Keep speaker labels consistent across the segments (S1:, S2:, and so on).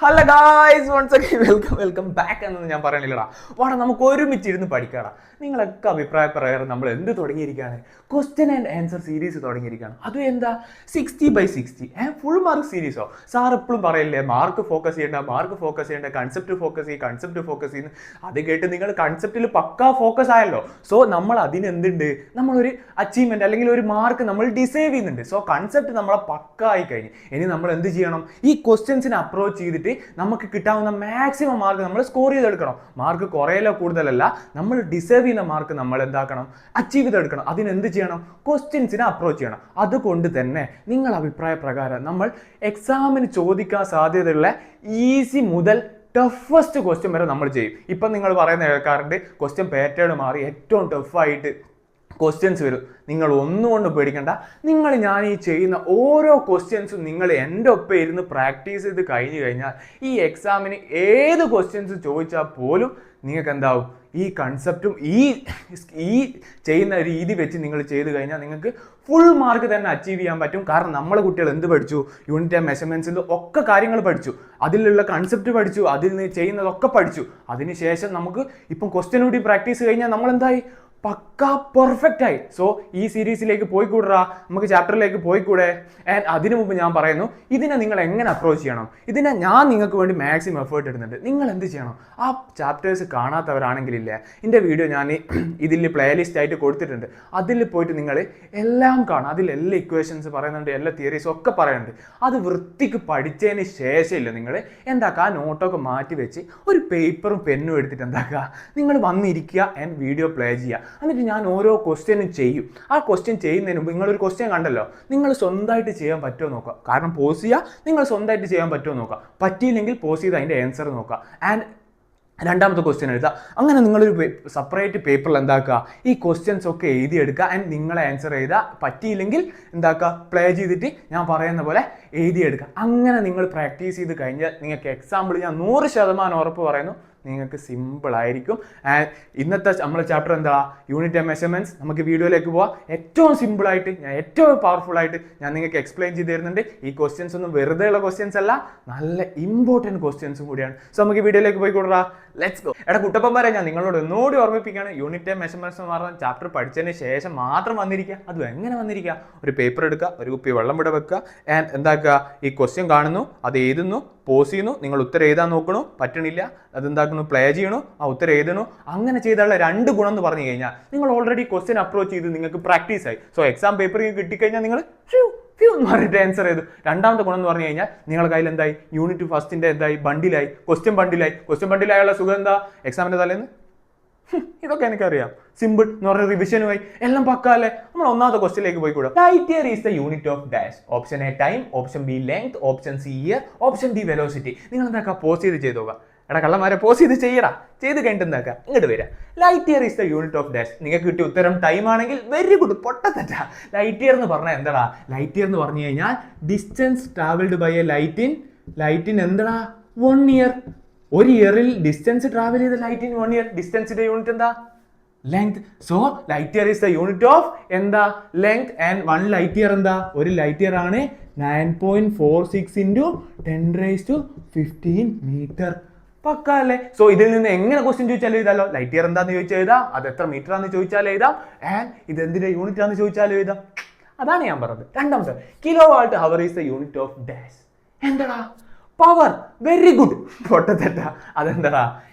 S1: Hello guys, once again welcome back എന്നൊന്നും ഞാൻ പറയണില്ലടാ. വാടാ നമുക്ക് ഒരുമിച്ചിരുന്ന് പഠിക്കാടാ. നിങ്ങളൊക്കെ അഭിപ്രായ പ്രകാരം നമ്മൾ എന്ത് തുടങ്ങിയിരിക്കുകയാണ്? ക്വസ്റ്റ്യൻ ആൻഡ് ആൻസർ സീരീസ് തുടങ്ങിയിരിക്കുകയാണ്. അതും എന്താ 60/60 ഫുൾ മാർക്ക് സീരീസോ? സാർ എപ്പോഴും പറയില്ലേ മാർക്ക് ഫോക്കസ് ചെയ്യേണ്ട കൺസെപ്റ്റ് ഫോക്കസ് ചെയ്യുന്ന. അത് കേട്ട് നിങ്ങൾ കൺസെപ്റ്റിൽ പക്കാ ഫോക്കസ് ആയല്ലോ. സോ നമ്മൾ അതിനെന്തുണ്ട്, നമ്മളൊരു അച്ചീവ്മെന്റ് അല്ലെങ്കിൽ ഒരു മാർക്ക് നമ്മൾ ഡിസൈവ് ചെയ്യുന്നുണ്ട്. സോ കൺസെപ്റ്റ് നമ്മളെ പക്ക ആയി കഴിഞ്ഞ് ഇനി നമ്മൾ എന്ത് ചെയ്യണം? ഈ ക്വസ്റ്റ്യൻസിനെ അപ്രോച്ച് ചെയ്തിട്ട് നമുക്ക് കിട്ടാവുന്ന മാക്സിമം മാർക്ക് നമ്മൾ സ്കോർ ചെയ്തെടുക്കണം. മാർക്ക് കുറയല്ലോ കൂടുതലല്ല, നമ്മൾ ഡിസേർവ് ചെയ്യുന്ന മാർക്ക് നമ്മൾ എന്താക്കണം? അച്ചീവ് ചെയ്തെടുക്കണം. അതിനെന്ത് ചെയ്യണം? ക്വസ്റ്റ്യൻസിനെ അപ്രോച്ച് ചെയ്യണം. അതുകൊണ്ട് തന്നെ നിങ്ങൾ അഭിപ്രായ പ്രകാരം നമ്മൾ എക്സാമിന് ചോദിക്കാൻ സാധ്യതയുള്ള ഈസി മുതൽ ടഫസ്റ്റ് ക്വസ്റ്റ്യൻ വരെ നമ്മൾ ചെയ്യും. ഇപ്പം നിങ്ങൾ പറയുന്ന കേൾക്കാറുണ്ട് ക്വസ്റ്റ്യൻ പാറ്റേൺ മാറി ഏറ്റവും ടഫായിട്ട് ക്വസ്റ്റ്യൻസ് വരും. നിങ്ങൾ ഒന്നുകൊണ്ട് പേടിക്കണ്ട. ഞാൻ ഈ ചെയ്യുന്ന ഓരോ ക്വസ്റ്റ്യൻസും നിങ്ങൾ എൻ്റെ ഒപ്പം ഇരുന്ന് പ്രാക്ടീസ് ചെയ്ത് കഴിഞ്ഞു കഴിഞ്ഞാൽ ഈ എക്സാമിന് ഏത് ക്വസ്റ്റ്യൻസ് ചോദിച്ചാൽ പോലും നിങ്ങൾക്ക് എന്താവും? ഈ കൺസെപ്റ്റും ഈ ചെയ്യുന്ന രീതി വെച്ച് നിങ്ങൾ ചെയ്ത് കഴിഞ്ഞാൽ നിങ്ങൾക്ക് ഫുൾ മാർക്ക് തന്നെ അച്ചീവ് ചെയ്യാൻ പറ്റും. കാരണം നമ്മളെ കുട്ടികൾ എന്ത് പഠിച്ചു? യൂണിറ്റ് ആൻഡ് മെഷർമെന്റ്സിൻ്റെ ഒക്കെ കാര്യങ്ങൾ പഠിച്ചു, അതിലുള്ള കൺസെപ്റ്റ് പഠിച്ചു, അതിൽ നിന്ന് ചെയ്യുന്നതൊക്കെ പഠിച്ചു. അതിനുശേഷം നമുക്ക് ഇപ്പം ക്വസ്റ്റ്യൻ കൂടി പ്രാക്ടീസ് കഴിഞ്ഞാൽ നമ്മൾ എന്തായി? പക്ക പെർഫെക്റ്റ് ആയി. സോ ഈ സീരീസിലേക്ക് പോയിക്കൂടാ, നമുക്ക് ചാപ്റ്ററിലേക്ക് പോയിക്കൂടെ. ആൻഡ് അതിനു മുമ്പ് ഞാൻ പറയുന്നു, ഇതിനെ നിങ്ങൾ എങ്ങനെ അപ്രോച്ച് ചെയ്യണം? ഇതിനെ ഞാൻ നിങ്ങൾക്ക് വേണ്ടി മാക്സിമം എഫേർട്ട് ഇടുന്നുണ്ട്. നിങ്ങൾ എന്ത് ചെയ്യണം? ആ ചാപ്റ്റേഴ്സ് കാണാത്തവരാണെങ്കിലില്ലേ, എൻ്റെ വീഡിയോ ഞാൻ ഇതിൽ പ്ലേലിസ്റ്റ് ആയിട്ട് കൊടുത്തിട്ടുണ്ട്. അതിൽ പോയിട്ട് നിങ്ങൾ എല്ലാം കാണാം. അതിൽ എല്ലാ ഇക്വേഷൻസ് പറയുന്നുണ്ട്, എല്ലാ തിയറീസും ഒക്കെ പറയുന്നുണ്ട്. അത് വൃത്തിക്ക് പഠിച്ചതിന് ശേഷമില്ല നിങ്ങൾ എന്താക്കുക? ആ നോട്ടൊക്കെ മാറ്റി വെച്ച് ഒരു പേപ്പറും പെന്നും എടുത്തിട്ട് എന്താക്കുക? നിങ്ങൾ വന്നിരിക്കുക ആൻഡ് വീഡിയോ പ്ലേ ചെയ്യുക. എന്നിട്ട് ഞാൻ ഓരോ ക്വസ്റ്റ്യനും ചെയ്യും. ആ ക്വസ്റ്റ്യൻ ചെയ്യുന്നതിന് മുമ്പ് നിങ്ങളൊരു ക്വസ്റ്റ്യൻ കണ്ടല്ലോ, നിങ്ങൾ സ്വന്തമായിട്ട് ചെയ്യാൻ പറ്റുമോ നോക്കുക. കാരണം പോസ് ചെയ്യുക, നിങ്ങൾ സ്വന്തമായിട്ട് ചെയ്യാൻ പറ്റുമോ നോക്കുക. പറ്റിയില്ലെങ്കിൽ പോസ് ചെയ്ത് അതിൻ്റെ ആൻസർ നോക്കുക. ആൻഡ് രണ്ടാമത്തെ ക്വസ്റ്റ്യൻ എഴുതുക. അങ്ങനെ നിങ്ങളൊരു സെപ്പറേറ്റ് പേപ്പറിൽ എന്താക്കുക? ഈ ക്വസ്റ്റ്യൻസ് ഒക്കെ എഴുതിയെടുക്കുക. ആൻഡ് നിങ്ങളെ ആൻസർ എഴുതുക. പറ്റിയില്ലെങ്കിൽ എന്താക്കുക? പ്ലേ ചെയ്തിട്ട് ഞാൻ പറയുന്ന പോലെ എഴുതിയെടുക്കുക. അങ്ങനെ നിങ്ങൾ പ്രാക്ടീസ് ചെയ്ത് കഴിഞ്ഞാൽ നിങ്ങൾക്ക് എക്സാമ്പിൾ ഞാൻ 100% ഉറപ്പ് പറയുന്നു, നിങ്ങൾക്ക് സിമ്പിൾ ആയിരിക്കും. ആൻഡ് ഇന്നത്തെ നമ്മളെ ചാപ്റ്റർ എന്താ? Unit and measurements. നമുക്ക് വീഡിയോയിലേക്ക് പോവാം. ഏറ്റവും സിമ്പിളായിട്ട് ഏറ്റവും പവർഫുൾ ആയിട്ട് ഞാൻ നിങ്ങൾക്ക് എക്സ്പ്ലെയിൻ ചെയ്ത് തരുന്നുണ്ട്. ഈ ക്വസ്റ്റ്യൻസ് ഒന്നും വെറുതെ ഉള്ള ക്വസ്റ്റ്യൻസ് അല്ല, നല്ല ഇമ്പോർട്ടൻറ്റ് ക്വസ്റ്റ്യൻസും കൂടിയാണ്. സോ നമുക്ക് വീഡിയോയിലേക്ക് പോയി കൂടാ. Let's go. കുട്ടപ്പന്മാരെ, ഞാൻ നിങ്ങളോട് ഒന്നുകൂടി ഓർമ്മിപ്പിക്കുകയാണ്, യൂണിറ്റ് ആൻഡ് മെഷർമെന്റ്സ് എന്ന് പറഞ്ഞ ചാപ്റ്റർ പഠിച്ചതിന് ശേഷം മാത്രം വന്നിരിക്കുക. അതും എങ്ങനെ വന്നിരിക്കുക? ഒരു പേപ്പർ എടുക്കുക, ഒരു കുപ്പി വെള്ളം ഇവിടെ വെക്കുക. ആൻഡ് എന്താക്കുക? ഈ ക്വസ്റ്റ്യൻ കാണുന്നു, അത് എഴുതുന്നു, പോസ് ചെയ്യുന്നു, നിങ്ങൾ ഉത്തരം എഴുതാൻ നോക്കണു, പറ്റണില്ല, അതെന്താക്കുന്നു? പ്ലേ ചെയ്യണു, ആ ഉത്തരം എഴുതണു. അങ്ങനെ ചെയ്താലുള്ള 2 ഗുണം എന്ന് പറഞ്ഞു കഴിഞ്ഞാൽ നിങ്ങൾ ഓൾറെഡി ക്വസ്റ്റ്യൻ അപ്രോച്ച് ചെയ്ത് നിങ്ങൾക്ക് പ്രാക്ടീസ് ആയി. സോ എക്സാം പേപ്പർ കിട്ടിക്കഴിഞ്ഞാൽ നിങ്ങൾ എന്ന് പറഞ്ഞിട്ട് ആൻസർ ചെയ്തു. രണ്ടാമത്തെ ഗുണം എന്ന് പറഞ്ഞു കഴിഞ്ഞാൽ നിങ്ങളുടെ കയ്യിൽ എന്തായി? യൂണിറ്റ് ഫസ്റ്റിന്റെ എന്തായി? ബണ്ടിലായി, ക്വസ്റ്റ്യൻ ബണ്ടിലായുള്ള സുഖം എന്താ? എക്സാമിന്റെ തലേന്ന് ഇതൊക്കെ എനിക്കറിയാം. സിമ്പിൾ എന്ന് പറഞ്ഞ റിവിഷനുമായി എല്ലാം പക്കാല്ലേ. നമ്മൾ ഒന്നാമത്തെ ക്വസ്റ്റ്യനിലേക്ക് പോയിക്കൂടാ. Light year is the unit of dash. Option A time, option B length, option C year, option D velocity. നിങ്ങൾ എന്താക്കുക? പോസ് ചെയ്ത് ചെയ്തോക. കള്ളന്മാരെ പോസ് ചെയ്ത് ചെയ്യടാ. ചെയ്ത് കഴിഞ്ഞിട്ട് എന്താക്കുക? ഇങ്ങോട്ട് വരാം. Light year is the unit of dash. നിങ്ങൾക്ക് കിട്ടിയ ഉത്തരം ടൈം ആണെങ്കിൽ വെരി ഗുഡ്, പൊട്ടത്തെറ്റാ. ലൈറ്റ് ഇയർ എന്ന് പറഞ്ഞാൽ എന്താടാ? ലൈറ്റ് ഇയർ എന്ന് പറഞ്ഞു കഴിഞ്ഞാൽ distance travelled by A Latin എന്താടാ? 1 ഇയർ. ഒരു ഇയറിൽ ഡിസ്റ്റൻസ് ട്രാവൽ ചെയ്ത ലൈറ്റ് ഇൻ 1 ഇയർ. ഡിസ്റ്റൻസിന്റെ യൂണിറ്റ് എന്താ? Length. So light year is the unit of എന്താ? ലെങ്ത്. ആൻഡ് 1 ലൈറ്റ് ഇയർ എന്താ? ഒരു ലൈറ്റ് ഇയർ ആണ് 9.46 × 10⁻15 മീറ്റർ. പക്കാ അല്ലേ? സോ ഇതിൽ നിന്ന് എങ്ങനെ ക്വസ്റ്റ്യൻ ചോദിച്ചാലും എഴുതാലോ. ലൈറ്റ് ഇയർ എന്താന്ന് ചോദിച്ചാൽ എഴുതാം, അത് എത്ര മീറ്റർ ആണെന്ന് ചോദിച്ചാൽ എഴുതാം, ആൻഡ് ഇത് എന്തിന്റെ യൂണിറ്റ് ആണെന്ന് ചോദിച്ചാലും എഴുതാം. അതാണ് ഞാൻ പറഞ്ഞത്. രണ്ടാമത്തെ kilo watt hour is the unit of dash. എന്താടാ? പവർ. വെരി ഗുഡ്, പൊട്ടത്തെറ്റാ. അതെന്താടാ?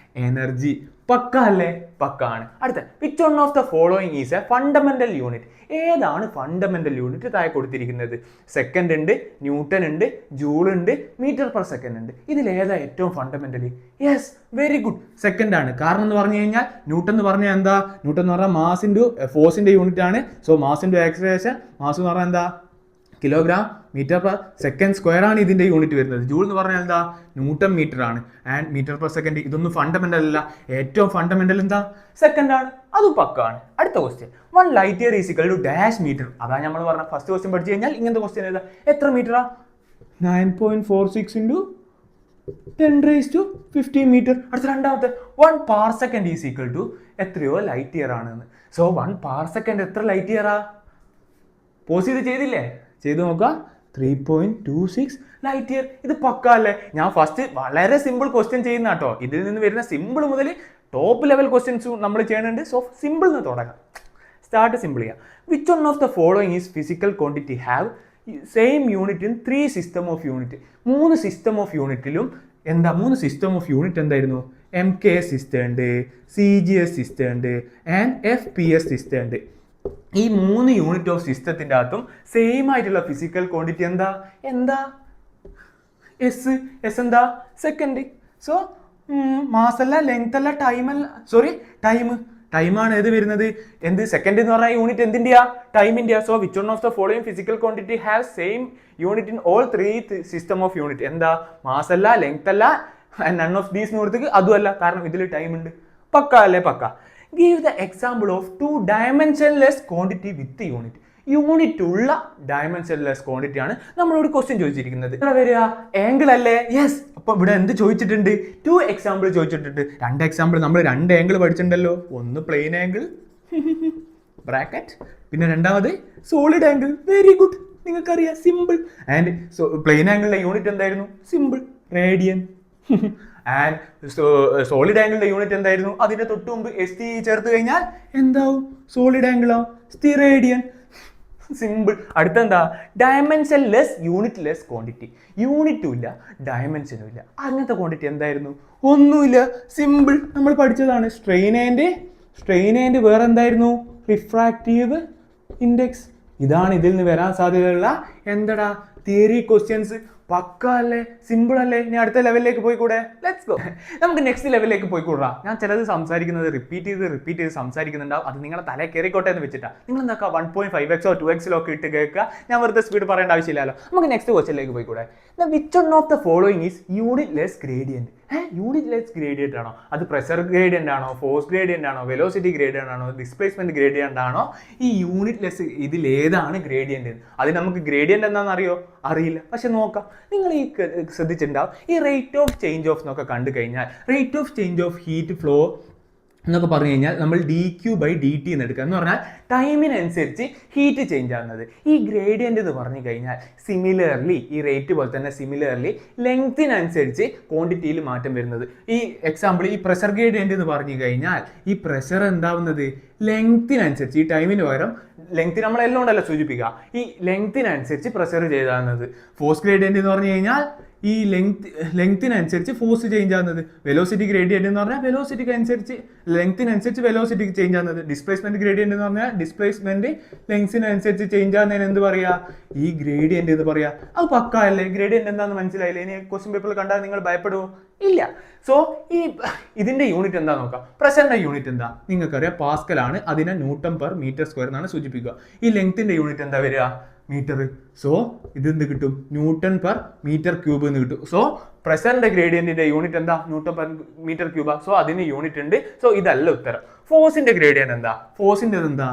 S1: എനർജി. പക്ക അല്ലേ? പക്കാണ്. അടുത്ത which one of the following is a fundamental unit. ഏതാണ് ഫണ്ടമെന്റൽ യൂണിറ്റ്? താഴെ കൊടുത്തിരിക്കുന്നത്. സെക്കൻഡ് ഉണ്ട്, ന്യൂട്ടൺ ഉണ്ട്, ജൂൾ ഉണ്ട്, മീറ്റർ പെർ സെക്കൻഡ് ഉണ്ട്. ഇതിൽ ഏതാ ഏറ്റവും fundamentally? Yes, very good, second ആണ്. കാരണം എന്ന് പറഞ്ഞു കഴിഞ്ഞാൽ ന്യൂട്ടൺ എന്ന് പറഞ്ഞാൽ എന്താ? ന്യൂട്ടൺ എന്ന് പറഞ്ഞാൽ മാസ് ഇൻറ്റു ഫോഴ്സിന്റെ യൂണിറ്റ് ആണ്. So mass into acceleration. Mass എന്ന് പറഞ്ഞാൽ എന്താ? Kilogram metre per second square ആണ് ഇതിന്റെ യൂണിറ്റ് വരുന്നത്. ജൂൾ എന്ന് പറഞ്ഞാൽ എന്താ? ന്യൂട്ടൺ മീറ്റർ ആണ്. ആൻഡ് മീറ്റർ പെർ സെക്കൻഡ് ഇതൊന്നും ഫണ്ടമെന്റൽ അല്ല. ഏറ്റവും ഫണ്ടമെന്റൽ എന്താ? സെക്കൻഡ് ആണ്. അതും പക്കാണ്. അടുത്ത question 1 light year is equal to dash metre. അതാ നമ്മൾ പറഞ്ഞ ഫസ്റ്റ് ക്വസ്റ്റ്യൻ പഠിച്ചു കഴിഞ്ഞാൽ ഇങ്ങനത്തെ ക്വസ്റ്റ്യൻ ഏതാ? എത്ര മീറ്ററാ? 9.46 × 10⁻15 മീറ്റർ. അടുത്ത രണ്ടാമത്തെ 1 പാർസെക്കൻഡ് ഈസ് ഈക്വൽ ടു എത്രയോ ലൈറ്റ് ഇയർ ആണെന്ന്. സോ 1 പാർസെക്കൻഡ് എത്ര ലൈറ്റ് ഇയറാ? പോസ് ചെയ്ത് ചെയ്തില്ലേ? ചെയ്ത് നോക്കുക. 3.26 ലൈറ്റ് ഇയർ. ഇത് പക്ക അല്ലേ? ഞാൻ ഫസ്റ്റ് വളരെ സിമ്പിൾ ക്വസ്റ്റ്യൻ ചെയ്യുന്ന കേട്ടോ. ഇതിൽ നിന്ന് വരുന്ന സിമ്പിൾ മുതൽ ടോപ്പ് ലെവൽ ക്വസ്റ്റ്യൻസും നമ്മൾ ചെയ്യുന്നുണ്ട്. സോ സിമ്പിൾ നിന്ന് തുടങ്ങാം. സ്റ്റാർട്ട് സിമ്പിൾ ചെയ്യാം. Which one of the following is physical quantity have same unit in 3 system of unit? 3 system of യൂണിറ്റിലും എന്താ 3 സിസ്റ്റം ഓഫ് യൂണിറ്റ് എന്തായിരുന്നു? MKS സിസ്റ്റം ഉണ്ട്, CGS സിസ്റ്റം ഉണ്ട് ആൻഡ് FPS സിസ്റ്റം ഉണ്ട്. ഈ 3 യൂണിറ്റ് ഓഫ് സിസ്റ്റത്തിൻ്റെ അകത്തും സെയിം ആയിട്ടുള്ള ഫിസിക്കൽ ക്വാണ്ടിറ്റി എന്താ എസ് എന്താ? സെക്കൻഡ്. സോ മാസ് അല്ല, ലെങ്ത് അല്ല, ടൈം അല്ല, സോറി ടൈമാണ് ഏത് വരുന്നത്? എന്ത്? സെക്കൻഡ് എന്ന് പറഞ്ഞാൽ യൂണിറ്റ് എന്തിൻ്റെയാ? ടൈമിൻ്റെയാ. So which one of the following physical quantity have same unit in all 3 system of unit? എന്താ? മാസ് അല്ല, ലെങ്ത് അല്ല, നൺ ഓഫ് ദീസ് കൊടുത്തേക്ക് അതുമല്ല, കാരണം ഇതിൽ ടൈം ഉണ്ട്. പക്ക അല്ലേ? പക്ക. Give the example of 2 dimensionless quantity with unit. Unit ഉള്ള ഡയമെൻഷൻലെസ് ക്വാണ്ടിറ്റി ആണ് നമ്മളോട് ക്വസ്റ്റ്യൻ ചോദിച്ചിരിക്കുന്നത്. ഇവിടെ വരിക ആംഗിൾ അല്ലേ? യെസ്. അപ്പൊ ഇവിടെ എന്ത് ചോദിച്ചിട്ടുണ്ട്? 2 എക്സാമ്പിൾ ചോദിച്ചിട്ടുണ്ട്. 2 എക്സാമ്പിൾ നമ്മൾ 2 ആംഗിൾ പഠിച്ചിട്ടുണ്ടല്ലോ. ഒന്ന് പ്ലെയിൻ ആംഗിൾ ബ്രാക്കറ്റ്, പിന്നെ രണ്ടാമത് സോളിഡ് ആംഗിൾ. വെരി ഗുഡ്, നിങ്ങൾക്കറിയാം, സിമ്പിൾ. ആൻഡ് പ്ലെയിൻ ആംഗിളിന്റെ യൂണിറ്റ് എന്തായിരുന്നു? Simple, radian. ആൻഡ് സോളിഡ് ആംഗിളിന്റെ യൂണിറ്റ് എന്തായിരുന്നു? അതിന്റെ തൊട്ട് മുമ്പ് ST ചേർത്ത് കഴിഞ്ഞാൽ എന്താവും? സോളിഡ് ആംഗിൾ ആവും, സ്റ്റീറേഡിയൻ. സിമ്പിൾ. അടുത്തെന്താ? Dimensionless unitless quantity. യൂണിറ്റും ഇല്ല, ഡയമെൻഷനും ഇല്ല. അങ്ങനത്തെ ക്വാണ്ടിറ്റി എന്തായിരുന്നു? ഒന്നുമില്ല. സിമ്പിൾ, നമ്മൾ പഠിച്ചതാണ്. സ്ട്രെയിൻ ആൻഡ് വേറെ എന്തായിരുന്നു? Refractive index. ഇതാണ് ഇതിൽ നിന്ന് വരാൻ സാധ്യതയുള്ള എന്താടാ തിയറി ക്വസ്റ്റ്യൻസ്. പക്ക അല്ലേ? സിമ്പിൾ അല്ലേ? ഇനി അടുത്ത ലെവലിലേക്ക് പോയിക്കൂടെ? Let's go. നമുക്ക് നെക്സ്റ്റ് ലെവലിലേക്ക് പോയിക്കൂടാ. ഞാൻ ചിലത് സംസാരിക്കുന്നത് റിപ്പീറ്റ് ചെയ്ത് സംസാരിക്കുന്നുണ്ടാവും. അത് നിങ്ങളെ തലേ കയറിക്കോട്ടെ എന്ന് വെച്ചിട്ടാ. നിങ്ങൾ എന്താക്കുക 1.5x 2x ഒക്കെ ഇട്ട് കേൾക്കുക. ഞാൻ വെറുതെ സ്പീഡ് പറയേണ്ട ആവശ്യമില്ലല്ലോ. നമുക്ക് നെക്സ്റ്റ് ക്വസ്റ്റ്യനിലേക്ക് പോയിക്കൂടെ? Which one of the following is unitless gradient? Unitless gradient ആണോ? അത് പ്രഷർ ഗ്രേഡിയന്റ് ആണോ? ഫോഴ്സ് ഗ്രേഡിയന്റ് ആണോ? വെലോസിറ്റി ഗ്രേഡിയന്റ് ആണോ? ഡിസ്പ്ലേസ്മെന്റ് ഗ്രേഡിയന്റ് ആണോ? ഈ യൂണിറ്റ് ലെസ് ഇതിൽ ഏതാണ് ഗ്രേഡിയന്റ്? അത് നമുക്ക് ഗ്രേഡിയന്റ് എന്താണെന്ന് അറിയില്ല. പക്ഷെ നോക്കാം. നിങ്ങൾ ഈ ശ്രദ്ധിച്ചിട്ടുണ്ടാവും, ഈ റേറ്റ് ഓഫ് ചേഞ്ച് ഓഫ് എന്നൊക്കെ കണ്ടു കഴിഞ്ഞാൽ rate of change of heat flow എന്നൊക്കെ പറഞ്ഞു കഴിഞ്ഞാൽ നമ്മൾ dQ/dt എന്ന് എടുക്കുക. എന്ന് പറഞ്ഞാൽ ടൈമിനനുസരിച്ച് ഹീറ്റ് ചേഞ്ച് ആകുന്നത്. ഈ ഗ്രേഡിയൻ്റ് എന്ന് പറഞ്ഞു കഴിഞ്ഞാൽ സിമിലർലി ഈ റേറ്റ് പോലെ തന്നെ സിമിലർലി ലെങ്തിനനുസരിച്ച് ക്വാണ്ടിറ്റിയിൽ മാറ്റം വരുന്നത്. ഈ എക്സാമ്പിൾ ഈ പ്രഷർ ഗ്രേഡിയൻ്റ് എന്ന് പറഞ്ഞു കഴിഞ്ഞാൽ ഈ പ്രഷർ എന്താവുന്നത് ലെങ്തിനനുസരിച്ച്, ഈ ടൈമിന് പകരം ലെങ്ത് നമ്മൾ എല്ലാം കൊണ്ടല്ല സൂചിപ്പിക്കുക, ഈ ലെങ്തിനനുസരിച്ച് പ്രഷർ ചെയ്താകുന്നത്. ഫോഴ്സ് ഗ്രേഡിയൻ്റ് എന്ന് പറഞ്ഞു കഴിഞ്ഞാൽ ഈ ലെങ്തിനനുസരിച്ച് ഫോഴ്സ് ചേഞ്ച് ആകുന്നത്. വെലോസിറ്റി ഗ്രേഡിയൻ്റ് എന്ന് പറഞ്ഞാൽ ലെങ്തിനനുസരിച്ച് വെലോസിറ്റി ചേഞ്ച് ആകുന്നത്. ഡിസ്പ്ലേസ്മെന്റ് ഗ്രേഡിയൻ്റ് എന്ന് പറഞ്ഞാൽ ഡിസ്പ്ലേസ്മെന്റ് ലെങ്തിനനുസരിച്ച് ചേഞ്ച് ആകുന്നതിന് എന്ത് പറയുക? ഈ ഗ്രേഡിയൻ്റ് എന്ന് പറയുക. അത് പക്ക അല്ലേ? ഗ്രേഡിയൻ്റ് എന്താണെന്ന് മനസ്സിലായില്ലേ? ഇനി ക്വസ്റ്റ്യൻ പേപ്പറിൽ കണ്ടാൽ നിങ്ങൾ ഭയപ്പെടുമോ? ഇല്ല. സോ ഇതിന്റെ യൂണിറ്റ് എന്താ നോക്കാം. പ്രഷറിന്റെ യൂണിറ്റ് എന്താ? നിങ്ങൾക്കറിയാം, പാസ്കൽ ആണ്. അതിനെ Nm/m² എന്നാണ് സൂചിപ്പിക്കുക. ഈ ലെങ്ത്തിന്റെ യൂണിറ്റ് എന്താ വരിക? മീറ്റർ. സോ ഇതെന്ത് കിട്ടും? Nm/m³ എന്ന് കിട്ടും. സോ പ്രഷറിന്റെ ഗ്രേഡിയന്റിന്റെ യൂണിറ്റ് എന്താ? Nm/m³. സോ അതിന് യൂണിറ്റ് ഉണ്ട്. സോ ഇതല്ല ഉത്തരം. ഫോഴ്സിന്റെ ഗ്രേഡിയന്റ് എന്താ? ഫോഴ്സിന്റെ എന്താ?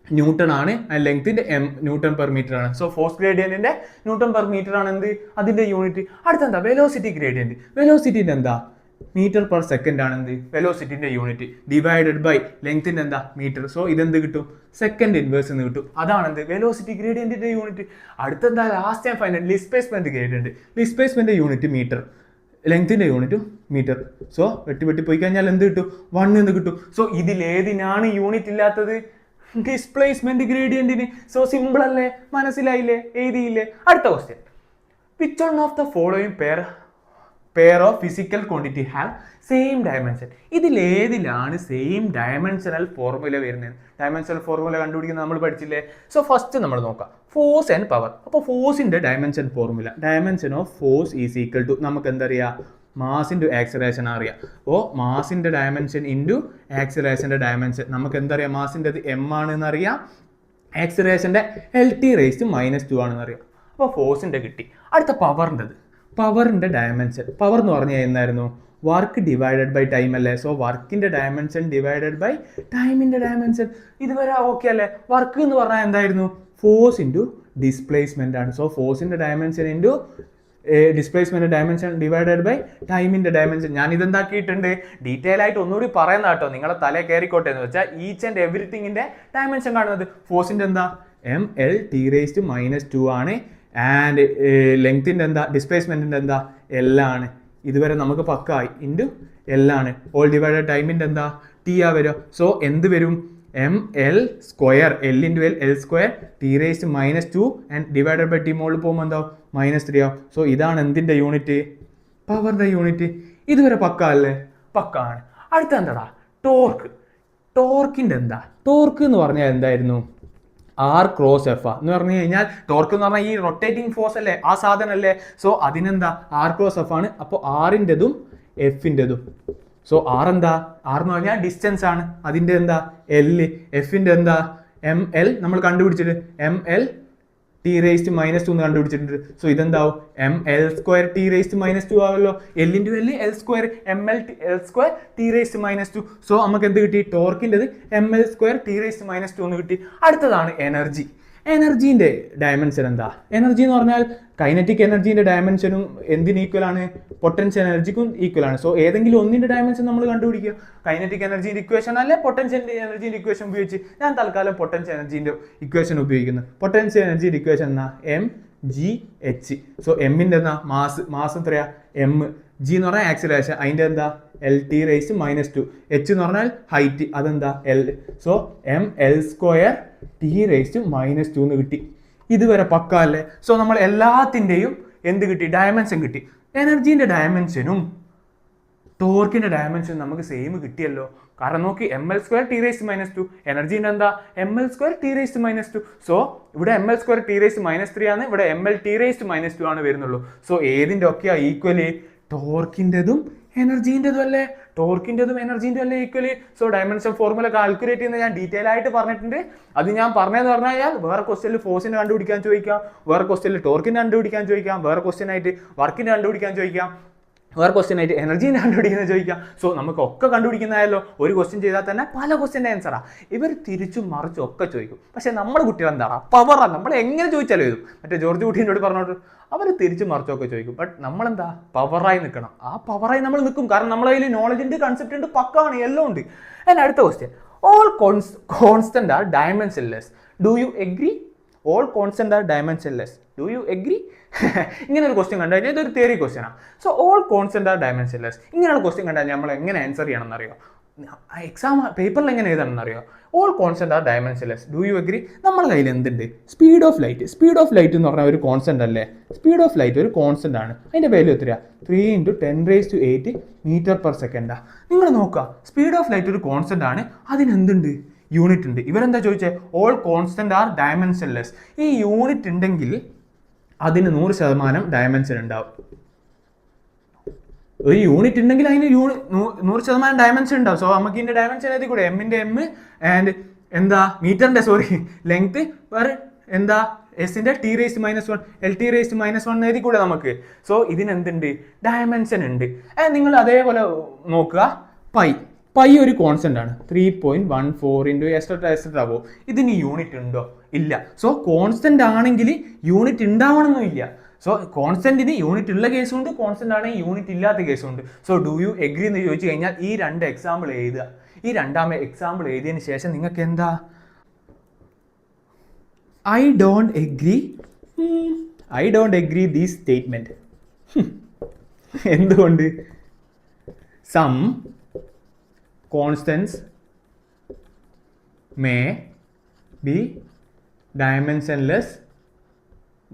S1: ന്യൂട്ടൺ ആണ്. ലെങ്ത്തിന്റെ Nm/m ആണ്. സോ ഫോഴ്സ് ഗ്രേഡിയന്റിന്റെ Nm/m ആണ് എന്ത്? അതിന്റെ യൂണിറ്റ്. അടുത്തെന്താ? Velocity gradient. വെലോസിറ്റിന്റെ എന്താ? m/s ആണ് എന്ത്? വെലോസിറ്റിന്റെ യൂണിറ്റ്. ഡിവൈഡഡ് ബൈ ലെങ്ത്തിന്റെ എന്താ? മീറ്റർ. സോ ഇതെന്ത് കിട്ടും? സെക്കൻഡ് ഇൻവേഴ്സ് എന്ന് കിട്ടും. അതാണ് എന്ത്? വെലോസിറ്റി ഗ്രേഡിയന്റിന്റെ യൂണിറ്റ്. അടുത്തെന്താ? Last and final displacement gradient. Displacement unit metre, ലെങ്ത്തിന്റെ യൂണിറ്റ് മീറ്റർ. സോ വെട്ടി പോയി കഴിഞ്ഞാൽ എന്ത് കിട്ടും? 1 എന്ന് കിട്ടും. സോ ഇതിലേതിനാണ് യൂണിറ്റ് ഇല്ലാത്തത്? ഡിസ്പ്ലേസ്മെന്റ് ഗ്രേഡിയന്റിന്. സോ സിമ്പിൾ അല്ലേ? മനസ്സിലായില്ലേ? എഴുതിയില്ലേ? അടുത്ത question. Which one of the following pair of physical quantity have same dimension? ഇതിലേതിലാണ് സെയിം ഡയമെൻഷനൽ ഫോർമുല വരുന്നത്? ഡയമെൻഷനൽ ഫോർമുല കണ്ടുപിടിക്കുന്നത് നമ്മൾ പഠിച്ചില്ലേ? സോ ഫസ്റ്റ് നമ്മൾ നോക്കാം ഫോഴ്സ് ആൻഡ് പവർ. അപ്പോൾ ഫോഴ്സിന്റെ dimension formula, dimension of force is equal to, നമുക്ക് എന്തറിയാം? മാസ് ഇൻറ്റു ആക്സിലറേഷൻ അറിയാം. അപ്പോൾ മാസിന്റെ ഡയമെൻഷൻ ഇൻറ്റു ആക്സിലറേഷന്റെ ഡയമെൻഷൻ നമുക്ക് എന്തറിയാം? മാസിൻ്റെ അത് m ആണെന്ന് അറിയാം, ആക്സിലറേഷന്റെ LT⁻² ആണെന്ന് അറിയാം. അപ്പോൾ ഫോഴ്സിന്റെ കിട്ടി. അടുത്ത പവറിന്റെ ഡയമെൻഷൻ. പവർ എന്ന് പറഞ്ഞാൽ എന്തായിരുന്നു? വർക്ക് ഡിവൈഡഡ് ബൈ ടൈം അല്ലേ? സോ വർക്കിന്റെ ഡയമെൻഷൻ ഡിവൈഡഡ് ബൈ ടൈമിന്റെ ഡയമെൻഷൻ. ഇതുവരെ ഓക്കെ അല്ലേ? വർക്ക് എന്ന് പറഞ്ഞാൽ എന്തായിരുന്നു? ഫോഴ്സ് ഇൻറ്റു ഡിസ്പ്ലേസ്മെന്റ് ആണ്. സോ ഫോഴ്സിന്റെ dimension into displacement dimension divided by ടൈമിന്റെ ഡയമെൻഷൻ. ഞാൻ ഇതെന്താക്കിയിട്ടുണ്ട്? ഡീറ്റെയിൽ ആയിട്ട് ഒന്നുകൂടി പറയുന്ന കേട്ടോ, നിങ്ങളെ തലേ കയറിക്കോട്ടെ എന്ന് വെച്ചാൽ ഈച്ച് ആൻഡ് എവറിത്തിങ്ങിന്റെ ഡയമെൻഷൻ കാണുന്നത്. ഫോഴ്സിന്റെ എന്താ? mL T⁻² ആണ്. ആൻഡ് ലെങ്ത്തിൻ്റെ എന്താ ഡിസ്പ്ലേസ്മെൻറ്റിൻ്റെ എന്താ എല്ലാണ്. ഇതുവരെ നമുക്ക് പക്കായി ഇൻറ്റു എല്ലാണ്. ഓൾ ഡിവൈഡഡ് ടൈമിൻ്റെ എന്താ ടി ആ വരിക. സോ എന്ത് വരും M L square L into L L square T raise -2 and divided by T മുകളിൽ പോകുമ്പോൾ എന്താ -3 ആവും. സോ ഇതാണ് എന്തിൻ്റെ യൂണിറ്റ് പവറിൻ്റെ യൂണിറ്റ്. ഇതുവരെ പക്ക അല്ലേ പക്കാണ്. അടുത്ത എന്താടാ ടോർക്ക്. ടോർക്കിൻ്റെ എന്താ ടോർക്ക് എന്ന് പറഞ്ഞാൽ എന്തായിരുന്നു ആർ ക്രോസ് എഫ് എന്ന് പറഞ്ഞു കഴിഞ്ഞാൽ ടോർക്ക് എന്ന് പറഞ്ഞാൽ ഈ റൊട്ടേറ്റിംഗ് ഫോഴ്സ് അല്ലേ ആ സാധനം അല്ലേ. സോ അതിനെന്താ ആർ ക്രോസ് എഫ് ആണ്. അപ്പോൾ ആറിൻ്റെതും എഫിൻ്റെതും. സോ ആർ എന്താ ആർ എന്ന് പറഞ്ഞാൽ ഡിസ്റ്റൻസ് ആണ്. അതിൻ്റെ എന്താ എൽ. എഫിൻ്റെ എന്താ എം എൽ നമ്മൾ കണ്ടുപിടിച്ചിട്ട് എം എൽ ടി റേസ്റ്റ് -2 എന്ന് കണ്ടുപിടിച്ചിട്ടുണ്ട്. സോ ഇതെന്താവും M L square T raised -2 ആവല്ലോ. L into L L square M L L square T raised -2. So നമുക്ക് എന്ത് കിട്ടി ടോർക്കിൻ്റെത് M L square T raised -2 എന്ന് കിട്ടി. അടുത്തതാണ് എനർജി. എനർജീൻ്റെ ഡയമെൻഷൻ എന്താ? എനർജി എന്ന് പറഞ്ഞാൽ കൈനറ്റിക് എനർജീൻ്റെ ഡയമെൻഷനും എന്തിന് ഈക്വലാണ് പൊട്ടൻഷ്യൽ എനർജിക്കും ഈക്വലാണ്. സോ ഏതെങ്കിലും ഒന്നിൻ്റെ ഡയമെൻഷൻ നമ്മൾ കണ്ടുപിടിക്കുക. കൈനറ്റിക് എനർജീൻ്റെ ഇക്വേഷൻ അല്ലെ പൊട്ടൻഷ്യൽ എനർജീൻ്റെ ഇക്വേഷൻ ഉപയോഗിച്ച് ഞാൻ തൽക്കാലം പൊട്ടൻഷ്യൽ എനർജീൻ്റെ ഇക്വേഷൻ ഉപയോഗിക്കുന്നു. പൊട്ടൻഷ്യൽ എനർജീൻ്റെ ഇക്വേഷൻ എന്നാ എം ജി എച്ച്. സോ എമ്മിൻ്റെ എന്താ മാസ് എത്രയാ എം. ജി എന്ന് പറഞ്ഞാൽ ആക്സിലറേഷൻ അതിൻ്റെ എന്താ എൽ ടി റേസ് -2. എച്ച് എന്ന് പറഞ്ഞാൽ ഹൈറ്റ് അതെന്താ L. So M L square T raise -2 എന്ന് കിട്ടി. ഇതുവരെ പക്ക അല്ലേ. സോ നമ്മൾ എല്ലാത്തിൻ്റെയും എന്ത് കിട്ടി ഡയമെൻഷൻ കിട്ടി. എനർജീൻ്റെ ഡയമെൻഷനും ടോർക്കിൻ്റെ ഡയമെൻഷനും നമുക്ക് സെയിം കിട്ടിയല്ലോ. കാരണം നോക്കി M L square T raise -2 എനർജീൻ്റെ എന്താ M L square T raise -2. So ഇവിടെ M L square T raise -3 ആണ്, ഇവിടെ എം എൽ ടി റേസ് -2 ആണ് വരുന്നുള്ളൂ. സോ ഏതിൻ്റെ ഒക്കെയാ ഈക്വലി ടോർക്കിൻ്റെതും എനർജീൻ്റെതും അല്ലേ. ടോർക്കിൻ്റെതും എനർജീൻ്റെ അല്ലേ equally. So dimension formula calculate ചെയ്യുന്നത് ഞാൻ ഡീറ്റെയിൽ ആയിട്ട് പറഞ്ഞിട്ടുണ്ട്. അത് ഞാൻ പറഞ്ഞതെന്ന് പറഞ്ഞു കഴിഞ്ഞാൽ വേറെ ക്വസ്റ്റ്യനിൽ ഫോഴ്സിന് കണ്ടുപിടിക്കാൻ ചോദിക്കാം, വേറെ ക്വസ്റ്റ്യനിൽ ടോർക്കിന് കണ്ടുപിടിക്കാൻ ചോദിക്കാം, വേറെ ക്വസ്റ്റ്യൻ ആയിട്ട് വർക്കിന് കണ്ടുപിടിക്കാൻ ചോദിക്കാം, വേറെ ക്വസ്റ്റ്യൻ ആയിട്ട് എനർജീനെ കണ്ടുപിടിക്കുന്നത് ചോദിക്കാം. സോ നമുക്കൊക്കെ കണ്ടുപിടിക്കുന്നതായല്ലോ. ഒരു ക്വസ്റ്റ്യൻ ചെയ്താൽ തന്നെ പല ക്വസ്റ്റ്യൻ്റെ ആൻസറാ. ഇവർ തിരിച്ചും മറിച്ചും ഒക്കെ ചോദിക്കും. പക്ഷേ നമ്മുടെ കുട്ടികൾ എന്താ പവറാണ്. നമ്മൾ എങ്ങനെ ചോദിച്ചാലും എഴുതും. മറ്റേ ജോർജ് കുട്ടീനോട് പറഞ്ഞോട്ട് അവർ തിരിച്ചും മറിച്ചൊക്കെ ചോദിക്കും. ബട്ട് നമ്മളെന്താ പവറായി നിൽക്കണം. ആ പവറായി നമ്മൾ നിൽക്കും. കാരണം നമ്മളെ കയ്യിൽ നോളജ് ഉണ്ട്, കൺസെപ്റ്റ് ഉണ്ട്, പക്കാണ്, എല്ലാം ഉണ്ട്. ആൻഡ് അടുത്ത question all constant are dimensionless. Do you agree? All constant are dimensionless. Do you agree? ഇങ്ങനെ ഒരു ക്വസ്റ്റ്യൻ കണ്ടു കഴിഞ്ഞാൽ ഇതൊരു തിയറി ക്വസ്റ്റ്യനാണ്. So all constant are dimensionless ഇങ്ങനെയുള്ള ക്വസ്റ്റ്യൻ കണ്ടാൽ നമ്മൾ എങ്ങനെ ആൻസർ ചെയ്യണമെന്ന് അറിയോ? എക്സാം പേപ്പറിൽ എങ്ങനെ എഴുതണമെന്ന് അറിയോ? All constant are dimensionless. Do you agree? നമ്മുടെ കയ്യിൽ എന്തുണ്ട്? Speed of light. Speed of light എന്ന് പറഞ്ഞാൽ ഒരു കോൺസ്റ്റന്റ് അല്ലേ. സ്പീഡ് ഓഫ് ലൈറ്റ് ഒരു കോൺസ്റ്റന്റ് ആണ്. അതിന്റെ വാല്യൂ എത്രയാ? 3 × 10⁸ മീറ്റർ/സെക്കൻഡാ. നിങ്ങൾ നോക്കുക, സ്പീഡ് ഓഫ് ലൈറ്റ് ഒരു കോൺസ്റ്റന്റ് ആണ്. അതിനെന്തുണ്ട്? യൂണിറ്റ് ഉണ്ട്. ഇവരെന്താ ചോദിച്ചേ? All constant are dimensionless. ഈ യൂണിറ്റ് ഉണ്ടെങ്കിൽ അതിന് 100% ഡയമെൻഷൻ ഉണ്ടാവും. ഒരു യൂണിറ്റ് ഉണ്ടെങ്കിൽ അതിന് 100% ഡയമെൻഷൻ ഉണ്ടാവും. സോ നമുക്ക് ഇതിന്റെ ഡയമെൻഷൻ എഴുതി കൂടെ എമ്മിന്റെ എം ആൻഡ് എന്താ മീറ്ററിന്റെ ലെങ്ത് വേറെ എന്താ എസിന്റെ T raise -1 L T raise -1 എഴുതി കൂടെ നമുക്ക്. സോ ഇതിനെന്തുണ്ട്? ഡയമെൻഷൻ ഉണ്ട്. നിങ്ങൾ അതേപോലെ നോക്കുക പൈ ഒരു കോൺസ്റ്റന്റ് ആണ്. 3.14 എക്സെട്രാ പോകും. ഇതിന് യൂണിറ്റ് ഉണ്ടോ? ഇല്ല. സോ കോൺസ്റ്റന്റ് ആണെങ്കിൽ യൂണിറ്റ് ഉണ്ടാവണമെന്നില്ല. സോ കോൺസ്റ്റന്റിന് യൂണിറ്റ് ഉള്ള കേസുണ്ട്, കോൺസ്റ്റന്റ് ആണെങ്കിൽ യൂണിറ്റ് ഇല്ലാത്ത കേസുണ്ട്. സോ ഡു യു എഗ്രി എന്ന് ചോദിച്ചു കഴിഞ്ഞാൽ ഈ 2 എക്സാമ്പിൾ എഴുതുക. ഈ 2ാമത്തെ എക്സാമ്പിൾ എഴുതിയതിന് ശേഷം നിങ്ങൾക്ക് എന്താ I don't agree these statement. എന്തുകൊണ്ട്? Some constants may be dimensionless,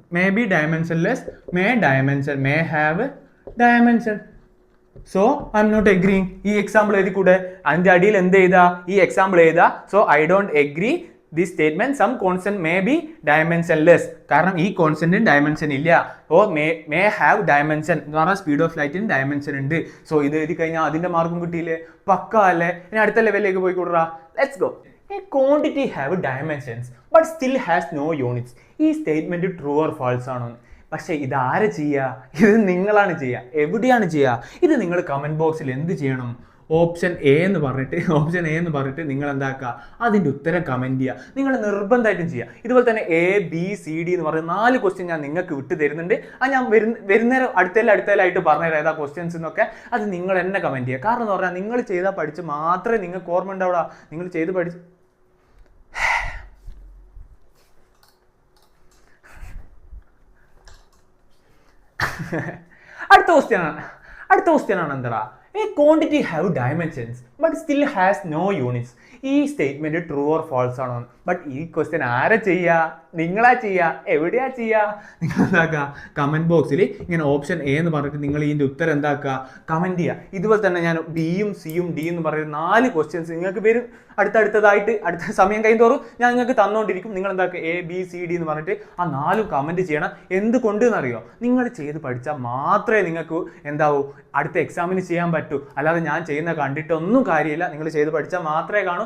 S1: may have dimension. So I'm not agreeing. ഈ എക്സാമ്പിൾ എഴുതി കൂടെ അതിന്റെ അടിയിൽ എന്ത് ചെയ്താ ഈ എക്സാമ്പിൾ എഴുതാ. So I don't agree this statement some constant may be dimensionless. കാരണം ഈ കോൺസ്റ്റന്റിന് ഡയമെൻഷൻ ഇല്ല. ഓ മേ ഹാവ് ഡയമെൻഷൻ എന്ന് പറഞ്ഞാൽ സ്പീഡ് ഓഫ് ലൈറ്റിന് ഡയമെൻഷൻ ഉണ്ട്. സോ ഇത് എഴുതി കഴിഞ്ഞാൽ അതിന്റെ മാർക്കും കിട്ടിയില്ലേ? പക്ക അല്ലേ? ഇനി അടുത്ത ലെവലിലേക്ക് പോയി കൊടുറാ. Let's go. A quantity have dimensions but still has no units. ഈ സ്റ്റേറ്റ്മെന്റ് ട്രൂ ഓർ ഫാൾസ് ആണോ? പക്ഷേ ഇത് ആര് ചെയ്യുക? ഇത് നിങ്ങളാണ് ചെയ്യുക. എവിടെയാണ് ചെയ്യുക? ഇത് നിങ്ങൾ കമന്റ് ബോക്സിൽ എന്ത് ചെയ്യണം? ഓപ്ഷൻ എ എന്ന് പറഞ്ഞിട്ട് നിങ്ങൾ എന്താക്കുക? അതിൻ്റെ ഉത്തരം കമൻറ്റ് ചെയ്യുക. നിങ്ങൾ നിർബന്ധമായിട്ടും ചെയ്യുക. ഇതുപോലെ തന്നെ എ ബി സി ഡി എന്ന് പറയുന്ന 4 ക്വസ്റ്റ്യൻ ഞാൻ നിങ്ങൾക്ക് വിട്ടു തരുന്നുണ്ട്. അത് ഞാൻ വരുന്നേരം അടുത്തേലായിട്ട് പറഞ്ഞുതരാം ഏതാ ക്വസ്റ്റ്യൻസ് എന്നൊക്കെ. അത് നിങ്ങൾ എന്നെ കമൻറ്റ് ചെയ്യുക. കാരണം എന്ന് പറഞ്ഞാൽ നിങ്ങൾ ചെയ്താൽ പഠിച്ച് മാത്രമേ നിങ്ങൾക്ക് ഓർമ്മ ഉണ്ടാവുക. നിങ്ങൾ ചെയ്ത് പഠിച്ച് അടുത്ത ക്വസ്റ്റ്യൻ ആണ് എന്താ, a quantity have dimensions but still has no units. ഈ സ്റ്റേറ്റ്മെന്റ് ട്രൂ ഓർ ഫാൾസ് ആണോ? ബട്ട് ഈ ക്വസ്റ്റ്യൻ ആരാ ചെയ്യുക? നിങ്ങളാ ചെയ്യുക? എവിടെയാ ചെയ്യുക? നിങ്ങൾ എന്താക്കുക, കമന്റ് ബോക്സിൽ ഇങ്ങനെ ഓപ്ഷൻ എ എന്ന് പറഞ്ഞിട്ട് നിങ്ങൾ ഇതിന്റെ ഉത്തരം എന്താക്കുക, കമന്റ് ചെയ്യുക. ഇതുപോലെ തന്നെ ഞാൻ ബിയും സിയും ഡി എന്ന് പറയുന്ന 4 ക്വസ്റ്റ്യൻസ് നിങ്ങൾക്ക് വരും അടുത്തതായിട്ട്. അടുത്ത സമയം കഴിയുന്തോറും ഞാൻ നിങ്ങൾക്ക് തന്നുകൊണ്ടിരിക്കും. നിങ്ങൾ എന്താക്കുക, എ ബി സി ഡി എന്ന് പറഞ്ഞിട്ട് ആ 4 കമന്റ് ചെയ്യണം. എന്തുകൊണ്ട് എന്നറിയോ? നിങ്ങൾ ചെയ്ത് പഠിച്ചാൽ മാത്രമേ നിങ്ങൾക്ക് എന്താവൂ അടുത്ത എക്സാമിന് ചെയ്യാൻ പറ്റൂ. അല്ലാതെ ഞാൻ ചെയ്യുന്ന കണ്ടിട്ടൊന്നും കാര്യമില്ല. നിങ്ങൾ ചെയ്ത് പഠിച്ചാൽ മാത്രമേ കാണൂ.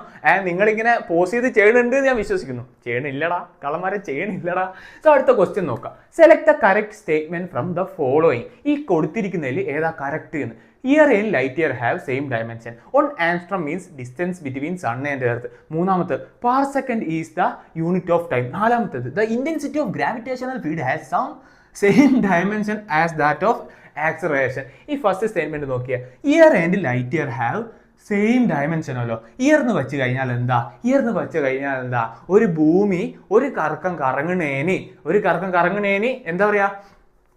S1: നിങ്ങളിങ്ങനെ പോസ് ചെയ്ത് ചെയ്യണുണ്ട് എന്ന് ഞാൻ വിശ്വസിക്കുന്നു. ചെയ്യണില്ലടാ, കള്ളന്മാരെ ചെയ്യണില്ലടാ. സോ അടുത്ത ക്വസ്റ്റ്യൻ നോക്കാം. Select the correct statement from the following. ഈ കൊടുത്തിരിക്കുന്നതിൽ ഏതാ കറക്റ്റ് എന്ന്. Year and light year have same dimension. 1 angstrom means distance between sun and earth. മൂന്നാമത്തെ, parsecond is the unit of time. നാലാമത്തേത്, the intensity of gravitational field has some same dimension as that of acceleration. ഈ first statement നോക്കിയാൽ year and light year have same dimension അല്ലോ. Year എന്ന് വെച്ച് കഴിഞ്ഞാൽ എന്താ, ഒരു ഭൂമി ഒരു കറക്കം കറങ്ങണേനി എന്താ പറയാ,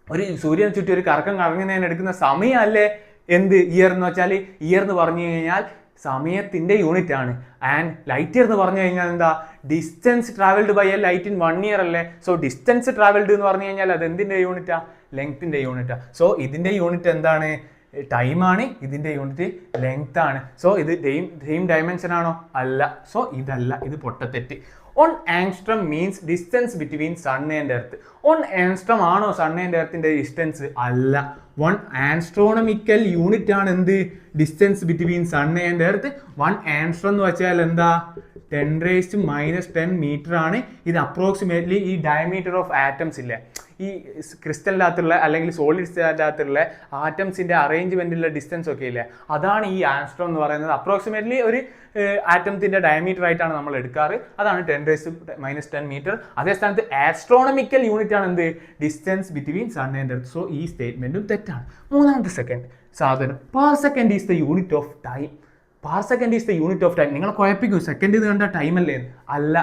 S1: ഒരു സൂര്യനെ ചുറ്റി ഒരു കറക്കം കറങ്ങുന്നതിന് എടുക്കുന്ന സമയമല്ലേ എന്ത് ഇയർ എന്ന് വെച്ചാൽ. ഇയർ എന്ന് പറഞ്ഞു കഴിഞ്ഞാൽ സമയത്തിന്റെ യൂണിറ്റ് ആണ്. ആൻഡ് ലൈറ്റ് ഇയർ എന്ന് പറഞ്ഞു കഴിഞ്ഞാൽ എന്താ, distance travelled by a light in 1 year അല്ലേ. സോ ഡിസ്റ്റൻസ് ട്രാവൽഡ് എന്ന് പറഞ്ഞു കഴിഞ്ഞാൽ അത് എന്തിന്റെ യൂണിറ്റാ? ലെങ്ത്തിന്റെ യൂണിറ്റാ. സോ ഇതിന്റെ യൂണിറ്റ് എന്താണ്? ടൈമാണ്. ഇതിന്റെ യൂണിറ്റ് ലെങ്ത് ആണ്. സോ ഇത് സെയിം ഡയമെൻഷൻ ആണോ? അല്ല. സോ ഇതല്ല, ഇത് പൊട്ടത്തെറ്റ്. 1 angstrom means distance between sun and earth. 1 angstrom ആണോ സൺ ആൻഡ് എർത്തിന്റെ ഡിസ്റ്റൻസ്? അല്ല. 1 astronomical യൂണിറ്റ് ആണ് എന്ത്, distance between sun and earth. 1 angstrom എന്ന് വെച്ചാൽ എന്താ, 10⁻⁻10 മീറ്റർ ആണ്. ഇത് അപ്രോക്സിമേറ്റ്ലി ഈ ഡയമീറ്റർ ഓഫ് ആറ്റംസ് ഇല്ലേ, ഈ ക്രിസ്റ്റലിൻ്റെ അകത്തുള്ള അല്ലെങ്കിൽ സോളിഡ്സിൻ്റെ അകത്തുള്ള ആറ്റംസിൻ്റെ അറേഞ്ച്മെൻറ്റിലുള്ള ഡിസ്റ്റൻസ് ഒക്കെ ഇല്ലേ, അതാണ് ഈ ആൻസ്ട്രോം എന്ന് പറയുന്നത്. അപ്രോക്സിമേറ്റ്ലി ഒരു ആറ്റംസിൻ്റെ ഡയമീറ്റർ ആയിട്ടാണ് നമ്മൾ എടുക്കാറ്. അതാണ് 10⁻⁻10 മീറ്റർ. അതേ സ്ഥാനത്ത് ആസ്ട്രോണമിക്കൽ യൂണിറ്റ് ആണ് എന്ത്, distance between sun and earth. So ഈ സ്റ്റേറ്റ്മെൻറ്റും തെറ്റാണ്. മൂന്നാമത്തെ സെക്കൻഡ് സാധനം, per second is the unit of time. Per second is the unit of time. നിങ്ങളെ കുഴപ്പിക്കൂ, സെക്കൻഡ് എന്ന് കണ്ട ടൈം അല്ലേ? അല്ല.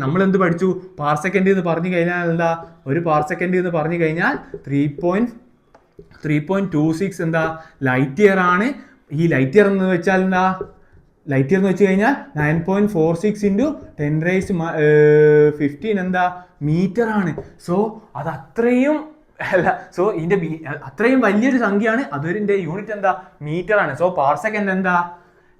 S1: നമ്മൾ എന്ത് പഠിച്ചു? പാർസെക്കൻഡ് എന്ന് പറഞ്ഞു കഴിഞ്ഞാൽ എന്താ, ഒരു പാർസെക്കൻഡ് എന്ന് പറഞ്ഞു കഴിഞ്ഞാൽ 3.26 എന്താ, ലൈറ്റ് ഇയർ ആണ്. ഈ ലൈറ്റ് ഇയർ എന്ന് വെച്ചാൽ എന്താ, ലൈറ്റ് ഇയർ എന്ന് വെച്ച് കഴിഞ്ഞാൽ 9.46 × 10⁻15 എന്താ, മീറ്റർ ആണ്. സോ അത് അത്രയും അല്ല. സോ ഇതിന്റെ അത്രയും വലിയൊരു സംഖ്യയാണ്. അതിന്റെ യൂണിറ്റ് എന്താ, മീറ്റർ ആണ്. സോ പാർസെക്കൻഡ് എന്താ,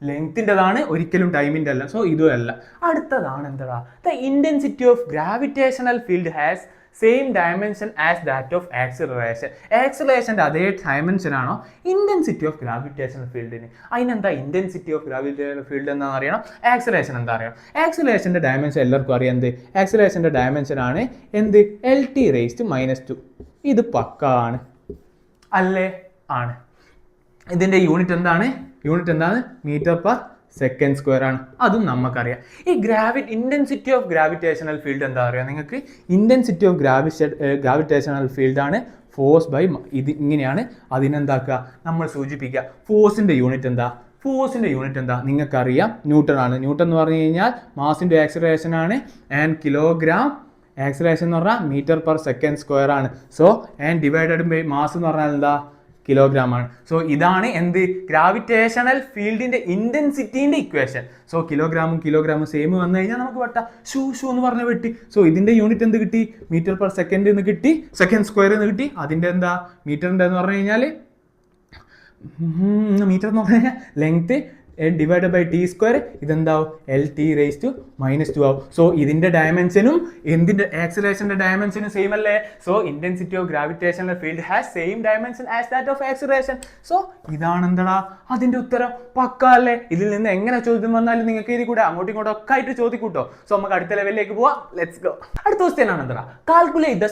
S1: ലെങ്ത്തിൻ്റെതാണ്, ഒരിക്കലും ടൈമിൻ്റെ അല്ല. സോ ഇതും അല്ല. അടുത്തതാണ് എന്താ, the intensity of gravitational field has same dimension as that of acceleration. ആക്സിലറേഷൻ്റെ അതേ ഡയമെൻഷൻ ആണോ ഇന്റൻസിറ്റി ഓഫ് ഗ്രാവിറ്റേഷണൽ ഫീൽഡിന്? അതിനെന്താ ഇന്റൻസിറ്റി ഓഫ് ഗ്രാവിറ്റേഷണൽ ഫീൽഡ് എന്താണെന്ന് അറിയണം. ആക്സിലറേഷൻ എന്താ അറിയണം. ആക്സിലറേഷൻ്റെ ഡയമെൻഷൻ എല്ലാവർക്കും അറിയാം. എന്ത് ആക്സിലറേഷൻ്റെ ഡയമെൻഷൻ ആണ് എന്ത്, LT⁻². ഇത് പക്കാണ് അല്ലേ? ആണ്. ഇതിൻ്റെ യൂണിറ്റ് എന്താണ് മീറ്റർ പെർ സെക്കൻഡ് സ്ക്വയർ ആണ്. അതും നമുക്കറിയാം. ഈ ഇന്റൻസിറ്റി ഓഫ് ഗ്രാവിറ്റേഷണൽ ഫീൽഡ് എന്താ പറയുക നിങ്ങൾക്ക്? ഇന്റൻസിറ്റി ഓഫ് ഗ്രാവിറ്റേഷണൽ ഫീൽഡ് ആണ് ഫോഴ്സ് ബൈ ഇത്. ഇങ്ങനെയാണ് അതിനെന്താക്കുക നമ്മൾ സൂചിപ്പിക്കുക. ഫോഴ്സിന്റെ യൂണിറ്റ് എന്താ നിങ്ങൾക്കറിയാം, ന്യൂട്ടൺ ആണ്. ന്യൂട്ടൺ എന്ന് പറഞ്ഞു കഴിഞ്ഞാൽ മാസിന്റെ ആക്സിലറേഷൻ ആണ്. ആൻഡ് കിലോഗ്രാം ആക്സിലറേഷൻ എന്ന് പറഞ്ഞാൽ മീറ്റർ പെർ സെക്കൻഡ് സ്ക്വയർ ആണ്. So and divided by mass എന്ന് പറഞ്ഞാൽ എന്താ, കിലോഗ്രാം ആണ്. സോ ഇതാണ് എന്ത്, ഗ്രാവിറ്റേഷണൽ ഫീൽഡിന്റെ ഇന്റൻസിറ്റിന്റെ ഇക്വേഷൻ. സോ കിലോഗ്രാമും സെയിം വന്നു കഴിഞ്ഞാൽ നമുക്ക് വെട്ടാം. ഷൂ എന്ന് പറഞ്ഞ വെട്ടി. സോ ഇതിന്റെ യൂണിറ്റ് എന്ത് കിട്ടി, മീറ്റർ പെർ സെക്കൻഡ് എന്ന് കിട്ടി, സെക്കൻഡ് സ്ക്വയർ എന്ന് കിട്ടി. അതിന്റെ എന്താ, മീറ്ററിന്റെ എന്ന് പറഞ്ഞു കഴിഞ്ഞാൽ മീറ്റർ എന്ന് പറഞ്ഞു കഴിഞ്ഞാൽ length divide by T square. ഇതെന്താവും, LT⁻² ആവും. സോ ഇതിന്റെ ഡയമെൻഷനും എന്തിന്റെ ആക്സിലറേഷന്റെ ഡയമെൻഷനും സെയിം അല്ലേ? So intensity of gravitational field has same dimension as that of acceleration. So ഇതാണ് എന്താ അതിന്റെ ഉത്തരം. പക്ക അല്ലേ? ഇതിൽ നിന്ന് എങ്ങനെ ചോദ്യം വന്നാലും നിങ്ങൾക്ക് ഇതിൽ കൂടെ അങ്ങോട്ടും ഇങ്ങോട്ടും ഒക്കെ ആയിട്ട് ചോദിക്കൂട്ടോ. സോ നമുക്ക് അടുത്ത ലെവലിലേക്ക് പോവാം. Let's go. അടുത്ത ക്വസ്റ്റ്യൻ ആണ് എന്താ, calculate the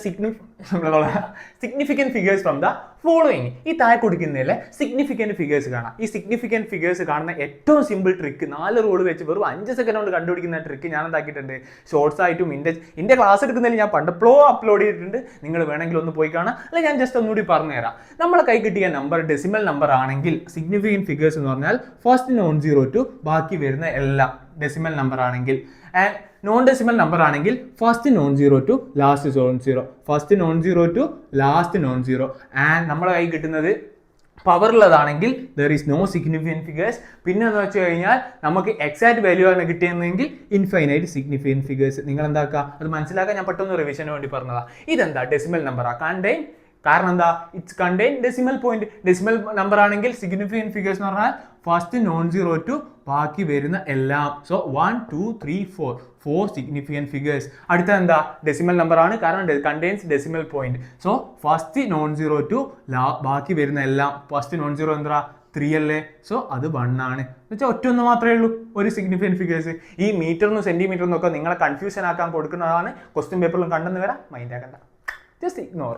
S1: significant figures from the following. ഈ താഴെ കൊടുക്കുന്നതിലെ സിഗ്നിഫിക്കന്റ് ഫിഗേഴ്സ് കാണാം. ഈ സിഗ്നിഫിക്കന്റ് ഫിഗേഴ്സ് കാണുന്ന ഏറ്റവും സിമ്പിൾ ട്രിക്ക് 4 റൂൾ വെച്ച് വെറും 5 സെക്കൻഡ് കൊണ്ട് കണ്ടുപിടിക്കുന്ന ട്രിക്ക് ഞാൻ എന്താക്കിയിട്ടുണ്ട്. ഷോർട്സ് ആയിട്ടും ഇന്റെ ക്ലാസ് എടുക്കുന്നതിൽ ഞാൻ പണ്ടപ്പോഴോ അപ്ലോഡ് ചെയ്തിട്ടുണ്ട്. നിങ്ങൾ വേണമെങ്കിൽ ഒന്ന് പോയി കാണാം. അല്ലെ ഞാൻ ജസ്റ്റ് ഒന്നുകൂടി പറഞ്ഞുതരാം. നമ്മളെ കൈ കിട്ടിയ നമ്പർ ഡെസിമൽ നമ്പർ ആണെങ്കിൽ സിഗ്നിഫിക്കന്റ് ഫിഗേഴ്സ് എന്ന് പറഞ്ഞാൽ ഫസ്റ്റ് നോൺ സീറോ ടു ബാക്കി വരുന്ന എല്ലാം ഡെസിമൽ നമ്പർ ആണെങ്കിൽ ആൻഡ് നോൺ ഡെസിമൽ നമ്പർ ആണെങ്കിൽ first non zero to last non zero, first non zero to last non zero. And നമ്മളെ കയ്യിൽ കിട്ടുന്നത് പവറുള്ളതാണെങ്കിൽ there is no significant figures. പിന്നെ എന്ന് വെച്ച് കഴിഞ്ഞാൽ നമുക്ക് എക്സാക്ട് വാല്യൂ ആണ് കിട്ടിയെന്നെങ്കിൽ ഇൻഫൈനൈറ്റ് സിഗ്നിഫിക്കൻറ്റ് ഫിഗേഴ്സ്. നിങ്ങൾ എന്താക്കുക, അത് മനസ്സിലാക്കാൻ ഞാൻ പെട്ടെന്ന് റിവിഷന് വേണ്ടി പറഞ്ഞതാ. ഇതെന്താ ഡെസിമൽ നമ്പറാ കണ്ടെയ്ൻ, കാരണം എന്താ it's contain decimal point. Decimal number ആണെങ്കിൽ സിഗ്നിഫിക്കൻറ്റ് ഫിഗേഴ്സ് എന്ന് പറഞ്ഞാൽ ഫസ്റ്റ് നോൺ സീറോ ടു ബാക്കി വരുന്ന എല്ലാം. So 1 2 3 4 significant figures. അടുത്ത എന്താ ഡെസിമൽ നമ്പർ ആണ്, കാരണം contains decimal point. So first non zero to ബാക്കി വരുന്ന എല്ലാം. ഫസ്റ്റ് നോൺ സീറോ എന്താ 3 അല്ലേ, സോ അത് 1 ആണ്. എന്ന് വെച്ചാൽ ഒറ്റ ഒന്ന് മാത്രമേ ഉള്ളൂ ഒരു സിഗ്നിഫിക്കൻറ്റ് ഫിഗേഴ്സ്. ഈ മീറ്ററിനും സെന്റിമീറ്ററിനും ഒക്കെ നിങ്ങളെ കൺഫ്യൂഷൻ ആക്കാൻ കൊടുക്കുന്നതാണ് ക്വസ്റ്റ്യൻ പേപ്പറിലും കണ്ടെന്ന് വരാം, മൈൻഡ് ആക്കണ്ട, ജസ്റ്റ് ഇഗ്നോർ.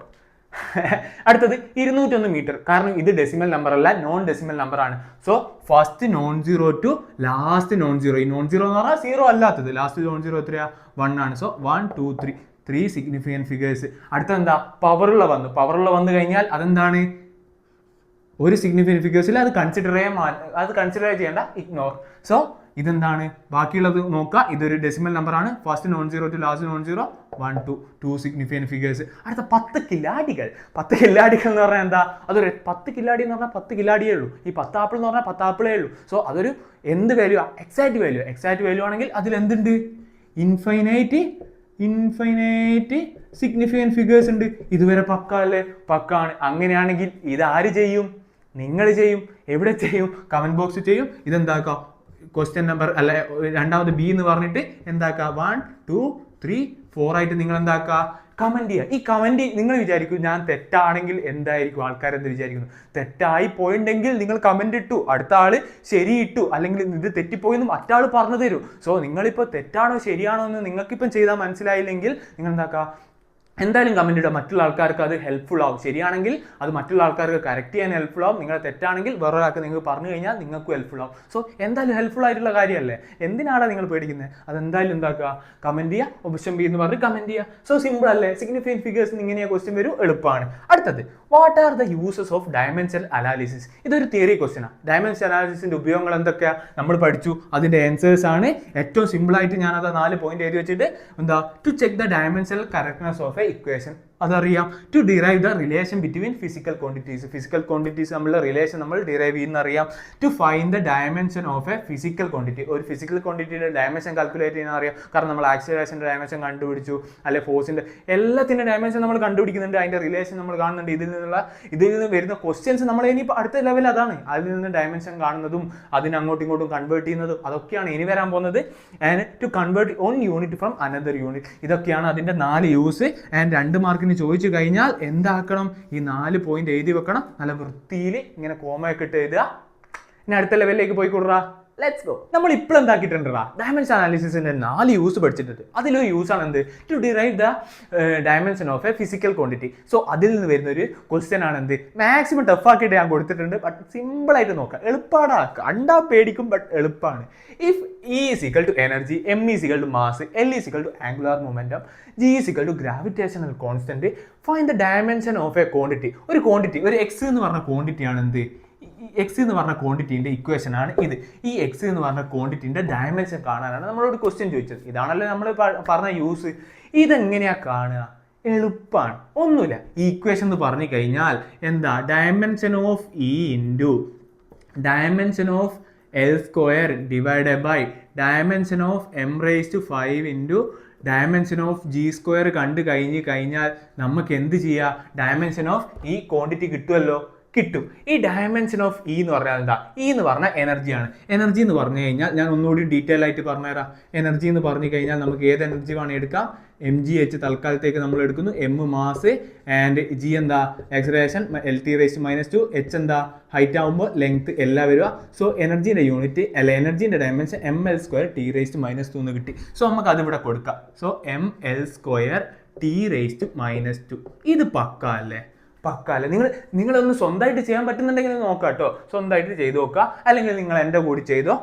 S1: അടുത്തത് 201 മീറ്റർ, കാരണം ഇത് ഡെസിമൽ നമ്പർ അല്ല, നോൺ ഡെസിമൽ നമ്പർ ആണ്. So first non zero to last non zero. ഈ നോൺ സീറോ എന്ന് പറഞ്ഞാൽ സീറോ അല്ലാത്തത്, ലാസ്റ്റ് നോൺ സീറോ എത്രയാ 1 ആണ്. So 1 2 3 significant figures. അടുത്ത എന്താ പവറുള്ള വന്നു കഴിഞ്ഞാൽ അതെന്താണ് ഒരു സിഗ്നിഫിക്കൻറ്റ് ഫിഗേഴ്സിൽ അത് കൺസിഡർ ചെയ്യേണ്ട, ഇഗ്നോർ. സോ ഇതെന്താണ് ബാക്കിയുള്ളത് നോക്കുക, ഇതൊരു ഡെസിമൽ നമ്പർ ആണ്. First non zero to last non zero 1 2 significant figures. അടുത്ത 10 കില്ലാടികൾ. 10 കില്ലാടികൾ എന്ന് പറഞ്ഞാൽ എന്താ, അതൊരു 10 കില്ലാടി എന്ന് പറഞ്ഞാൽ 10 കില്ലാടിയേ ഉള്ളൂ. ഈ 10 ആപ്പിൾ എന്ന് പറഞ്ഞാൽ 10 ആപ്പിളേ ഉള്ളൂ. സോ അതൊരു എന്ത് വാല്യൂ, എക്സാക്ട് വാല്യൂ ആണെങ്കിൽ അതിൽ എന്തുണ്ട്, ഇൻഫൈനൈറ്റ് സിഗ്നിഫിക്കൻറ്റ് ഫിഗേഴ്സ് ഉണ്ട്. ഇതുവരെ പക്ക അല്ലേ, പക്കാണ്. അങ്ങനെയാണെങ്കിൽ ഇതാര് ചെയ്യും, നിങ്ങൾ ചെയ്യും. എവിടെ ചെയ്യും, കമന്റ് ബോക്സിൽ ചെയ്യും. ഇതെന്താക്കാം, ക്വസ്റ്റ്യൻ നമ്പർ അല്ല രണ്ടാമത് ബി എന്ന് പറഞ്ഞിട്ട് എന്താക്കുക 1 2 3 4 ആയിട്ട് നിങ്ങൾ എന്താക്കുക കമന്റ് ചെയ്യുക. ഈ കമന്റ് നിങ്ങൾ വിചാരിക്കും ഞാൻ തെറ്റാണെങ്കിൽ എന്തായിരിക്കും ആൾക്കാർ എന്ത് വിചാരിക്കുന്നു, തെറ്റായി പോയിട്ടുണ്ടെങ്കിൽ നിങ്ങൾ കമന്റ് ഇട്ടു, അടുത്ത ആള് ശരി ഇട്ടു, അല്ലെങ്കിൽ ഇത് തെറ്റിപ്പോയെന്ന് മറ്റാൾ പറഞ്ഞു തരും. സോ നിങ്ങളിപ്പോൾ തെറ്റാണോ ശരിയാണോ എന്ന് നിങ്ങൾക്കിപ്പം ചെയ്താൽ മനസ്സിലായില്ലെങ്കിൽ നിങ്ങൾ എന്താക്കുക എന്തായാലും കമന്റ് ഇടുക, മറ്റുള്ള ആൾക്കാർക്ക് അത് ഹെൽപ്ഫുൾ ആവും. ശരിയാണെങ്കിൽ അത് മറ്റുള്ള ആൾക്കാർക്ക് കറക്റ്റ് ചെയ്യാൻ ഹെൽപ്ഫുൾ ആവും, നിങ്ങൾ തെറ്റാണെങ്കിൽ വേറൊരാൾക്ക് നിങ്ങൾക്ക് പറഞ്ഞു കഴിഞ്ഞാൽ നിങ്ങൾക്കും ഹെൽപ്ഫുൾ ആവും. സോ എന്തായാലും ഹെൽപ്ഫുൾ ആയിട്ടുള്ള കാര്യമല്ലേ, എന്തിനാണ് നിങ്ങൾ പേടിക്കുന്നത്, അതെന്തായാലും എന്താക്കുക കമന്റ് ചെയ്യുക, ഓപ്ഷൻ ബി എന്ന് പറഞ്ഞ് കമന്റ് ചെയ്യുക. സോ സിമ്പിൾ അല്ലേ, സിഗ്നിഫിക്കൻറ്റ് ഫിഗേഴ്സ് ഇങ്ങനെയാ ക്വസ്റ്റ്യൻ വരും, എളുപ്പമാണ്. അടുത്തത് what are the uses of dimensional analysis. ഇതൊരു തിയറി ക്വസ്റ്റ്യനാണ്. ഡയമെൻഷൻ അനാലിസിസിന്റെ ഉപയോഗങ്ങൾ എന്തൊക്കെയാ നമ്മൾ പഠിച്ചു, അതിന്റെ ആൻസേഴ്സ് ആണ്. ഏറ്റവും സിമ്പിൾ ആയിട്ട് ഞാനത് 4 പോയിന്റ് എഴുതി വെച്ചിട്ട് എന്താ to check the dimensional correctness of a equation, അതറിയാം. To derive the relation between physical quantities നമ്മളുടെ റിലേഷൻ നമ്മൾ ഡിറൈവ് ചെയ്യുന്നറിയാം. To find the dimension of a physical quantity, ഒരു ഫിസിക്കൽ ക്വാണ്ടിറ്റിയുടെ ഡയമെൻഷൻ കാൽക്കുലേറ്റ് ചെയ്യുന്ന അറിയാം. കാരണം നമ്മൾ ആക്സിലറേഷൻ്റെ ഡയമെൻഷൻ കണ്ടുപിടിച്ചു, അല്ലെ ഫോഴ്സിന്റെ എല്ലാത്തിൻ്റെ ഡയമെൻഷൻ നമ്മൾ കണ്ടുപിടിക്കുന്നുണ്ട്, അതിന്റെ റിലേഷൻ നമ്മൾ കാണുന്നുണ്ട്. ഇതിൽ നിന്ന് വരുന്ന ക്വസ്റ്റ്യൻസ് നമ്മൾ ഇനി അടുത്ത ലെവൽ അതാണ്, അതിൽ നിന്ന് ഡയമെൻഷൻ കാണുന്നതും അതിന് അങ്ങോട്ടും ഇങ്ങോട്ടും കൺവേർട്ട് ചെയ്യുന്നതും അതൊക്കെയാണ് ഇനി വരാൻ പോകുന്നത്. And to convert on unit from another unit, ഇതൊക്കെയാണ് അതിന്റെ 4 യൂസ്. ആൻഡ് 2 മാർക്കിന് ചോദിച്ചു കഴിഞ്ഞാൽ എന്താക്കണം, ഈ 4 പോയിന്റ് എഴുതി വെക്കണം, നല്ല വൃത്തിയിൽ ഇങ്ങനെ കോമയൊക്കെ ഇട്ട് എഴുതുക. ഇനി അടുത്ത ലെവലിലേക്ക് പോയിക്കൊടുക. Let's go. നമ്മൾ ഇപ്പോൾ എന്താക്കിയിട്ടുണ്ടാ ഡയമെൻഷൻ അനാലിസിസിന്റെ 4 യൂസ് പഠിച്ചിട്ടുണ്ട്. അതിലൊരു യൂസ് ആണ് എന്ത്, to derive the dimension of a physical quantity. So അതിൽ നിന്ന് വരുന്ന ഒരു ക്വസ്റ്റ്യൻ ആണ് എന്ത്, മാക്സിമം ടഫ് ആക്കിയിട്ട് ഞാൻ കൊടുത്തിട്ടുണ്ട്, ബട്ട് സിമ്പിൾ ആയിട്ട് നോക്കാം, എളുപ്പമാണ്, കണ്ടാ പേടിക്കും ബട്ട് എളുപ്പമാണ്. If E is equal to energy, M is equal to mass, L is equal to angular momentum, G is equal to gravitational constant, find the dimension of a quantity. ഒരു quantity, ഒരു X എന്ന് പറഞ്ഞ quantity ആണ് എന്ത്, X എന്ന് പറഞ്ഞ ക്വാണ്ടിറ്റീൻ്റെ equation ആണ് ഇത്. ഈ എക്സ് എന്ന് പറഞ്ഞ ക്വാണ്ടിറ്റീൻ്റെ ഡയമെൻഷൻ കാണാനാണ് നമ്മളോട് ക്വസ്റ്റ്യൻ ചോദിച്ചത്. ഇതാണല്ലോ നമ്മൾ പറഞ്ഞ യൂസ്. ഇതെങ്ങനെയാ കാണുക, എളുപ്പമാണ്, ഒന്നുമില്ല. ഈ ഇക്വേഷൻ എന്ന് പറഞ്ഞു കഴിഞ്ഞാൽ എന്താ, dimension of E into dimension of L square divided by dimension of m raised to 5 into dimension of g square കണ്ടു കഴിഞ്ഞാൽ നമുക്ക് എന്ത് ചെയ്യാം, ഡയമെൻഷൻ ഓഫ് ഈ ക്വാണ്ടിറ്റി കിട്ടുമല്ലോ, കിട്ടും. ഈ ഡയമെൻഷൻ ഓഫ് ഇ എന്ന് പറഞ്ഞാൽ എന്താ, ഇ എന്ന് പറഞ്ഞാൽ എനർജിയാണ്. എനർജി എന്ന് പറഞ്ഞു കഴിഞ്ഞാൽ ഞാൻ ഒന്നുകൂടി ഡീറ്റെയിൽ ആയിട്ട് പറഞ്ഞുതരാം. എനർജി എന്ന് പറഞ്ഞു കഴിഞ്ഞാൽ നമുക്ക് ഏത് എനർജി വേണം എടുക്കാം, mgh തൽക്കാലത്തേക്ക് നമ്മൾ എടുക്കുന്നു, m മാസ് ആൻഡ് g എന്താ ആക്സിലറേഷൻ, L(t)-2, h എന്താ ഹൈറ്റ് ആകുമ്പോൾ ലെങ്ത് എല്ലാം വരിക. സോ എനർജീൻ്റെ യൂണിറ്റ് അല്ല എനർജീൻ്റെ ഡയമെൻഷൻ ml² t(-2) എന്ന് കിട്ടി. സോ നമുക്ക് അതിവിടെ കൊടുക്കാം. So ml² t(-2). ഇത് പക്ക അല്ലേ, പക്കാല്ലേ. നിങ്ങളൊന്ന് സ്വന്തമായിട്ട് ചെയ്യാൻ പറ്റുന്നുണ്ടെങ്കിൽ നോക്കാം കേട്ടോ, സ്വന്തമായിട്ട് ചെയ്ത് നോക്കുക, അല്ലെങ്കിൽ നിങ്ങൾ എൻ്റെ കൂടി ചെയ്തോ.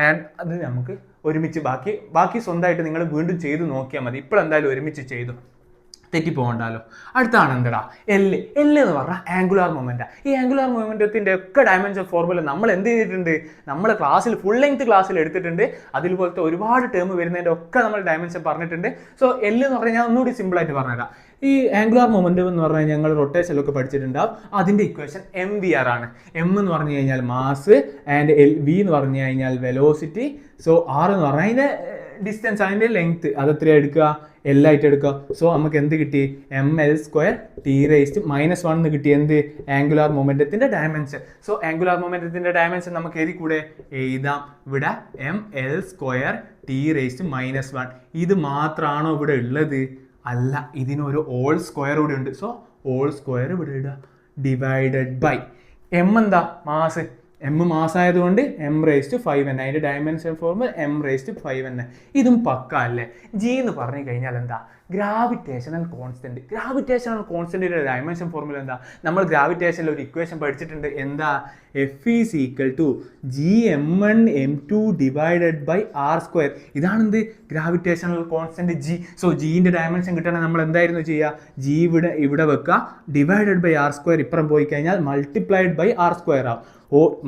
S1: ആൻഡ് അത് നമുക്ക് ഒരുമിച്ച് ബാക്കി സ്വന്തമായിട്ട് നിങ്ങൾ വീണ്ടും ചെയ്ത് നോക്കിയാൽ മതി. ഇപ്പോൾ എന്തായാലും ഒരുമിച്ച് ചെയ്തു. തെറ്റിപ്പോകണ്ടല്ലോ. അടുത്താണ് എന്താ എല്ല്. എല്ല് എന്ന് പറഞ്ഞാൽ ആംഗുലാർ മൊമെൻറ്റാ. ഈ ആംഗുലാർ മൊമെൻറ്റത്തിൻ്റെ ഒക്കെ ഡയമെൻഷൻ ഫോർമുല നമ്മൾ എന്ത് ചെയ്തിട്ടുണ്ട്, നമ്മൾ ക്ലാസ്സിൽ ഫുൾ ലെങ്ത് ക്ലാസ്സിൽ എടുത്തിട്ടുണ്ട്. അതിൽപോലത്തെ ഒരുപാട് ടേം വരുന്നതിൻ്റെ ഒക്കെ നമ്മൾ ഡയമെൻഷൻ പറഞ്ഞിട്ടുണ്ട്. സോ എല്ല് എന്ന് പറഞ്ഞാൽ ഞാൻ ഒന്നുകൂടി സിമ്പിളായിട്ട് പറഞ്ഞുതരാം. ഈ ആംഗുലാർ മൊമെൻറ്റം എന്ന് പറഞ്ഞാൽ ഞങ്ങൾ റൊട്ടേഷനിലൊക്കെ പഠിച്ചിട്ടുണ്ടാവും. അതിൻ്റെ ഇക്വേഷൻ MVR ആണ്. എം എന്ന് പറഞ്ഞു കഴിഞ്ഞാൽ മാസ് ആൻഡ് വി എന്ന് പറഞ്ഞു കഴിഞ്ഞാൽ വെലോസിറ്റി. സോ ആർ എന്ന് പറഞ്ഞാൽ അതിൻ്റെ ഡിസ്റ്റൻസ്, അതിൻ്റെ ലെങ്ത്, അതെത്രയാണ് എടുക്കുക, എല്ലായിട്ട് എടുക്കുക. സോ നമുക്ക് എന്ത് കിട്ടി, ml² t⁻⁻1 എന്ന് കിട്ടി. എന്ത്, ആംഗുലാർ മൊമെൻറ്റത്തിൻ്റെ ഡയമെൻഷൻ. സോ ആംഗുലാർ മൊമെൻറ്റത്തിൻ്റെ ഡയമെൻഷൻ നമുക്ക് എഴുതി കൂടെ എഴുതാം. ഇവിടെ ml² t⁻⁻1. ഇത് മാത്രമാണോ ഇവിടെ ഉള്ളത്? അല്ല, ഇതിനൊരു ഹോൾ സ്ക്വയർ കൂടെ ഉണ്ട്. സോ ഹോൾ സ്ക്വയർ ഇവിടെ ഇടുക, ഡിവൈഡഡ് ബൈ എം എന്താ, മാസ്. എം മാസ് ആയതുകൊണ്ട് m⁵n. അതിൻ്റെ ഡയമെൻഷൻ ഫോർമുല m⁵n. ഇതും പക്ക അല്ലേ. ജി എന്ന് പറഞ്ഞു കഴിഞ്ഞാൽ എന്താ, ഗ്രാവിറ്റേഷണൽ കോൺസ്റ്റന്റ്. ഗ്രാവിറ്റേഷണൽ കോൺസ്റ്റന്റിന്റെ ഡയമെൻഷൻ ഫോർമുല എന്താ, നമ്മൾ ഗ്രാവിറ്റേഷനിൽ ഒരു ഇക്വേഷൻ പഠിച്ചിട്ടുണ്ട്. എന്താ, F = Gm1m2/r². ഇതാണെന്ത്, ഗ്രാവിറ്റേഷണൽ കോൺസ്റ്റന്റ് ജി. സോ ജിന്റെ ഡയമെൻഷൻ കിട്ടണമെങ്കിൽ നമ്മൾ എന്തായിരുന്നു ചെയ്യുക, ജി ഇവിടെ വെക്കുക, ഡിവൈഡഡ് ബൈ r² ഇപ്പുറം പോയി കഴിഞ്ഞാൽ മൾട്ടിപ്ലൈഡ് ബൈ r² ആവും.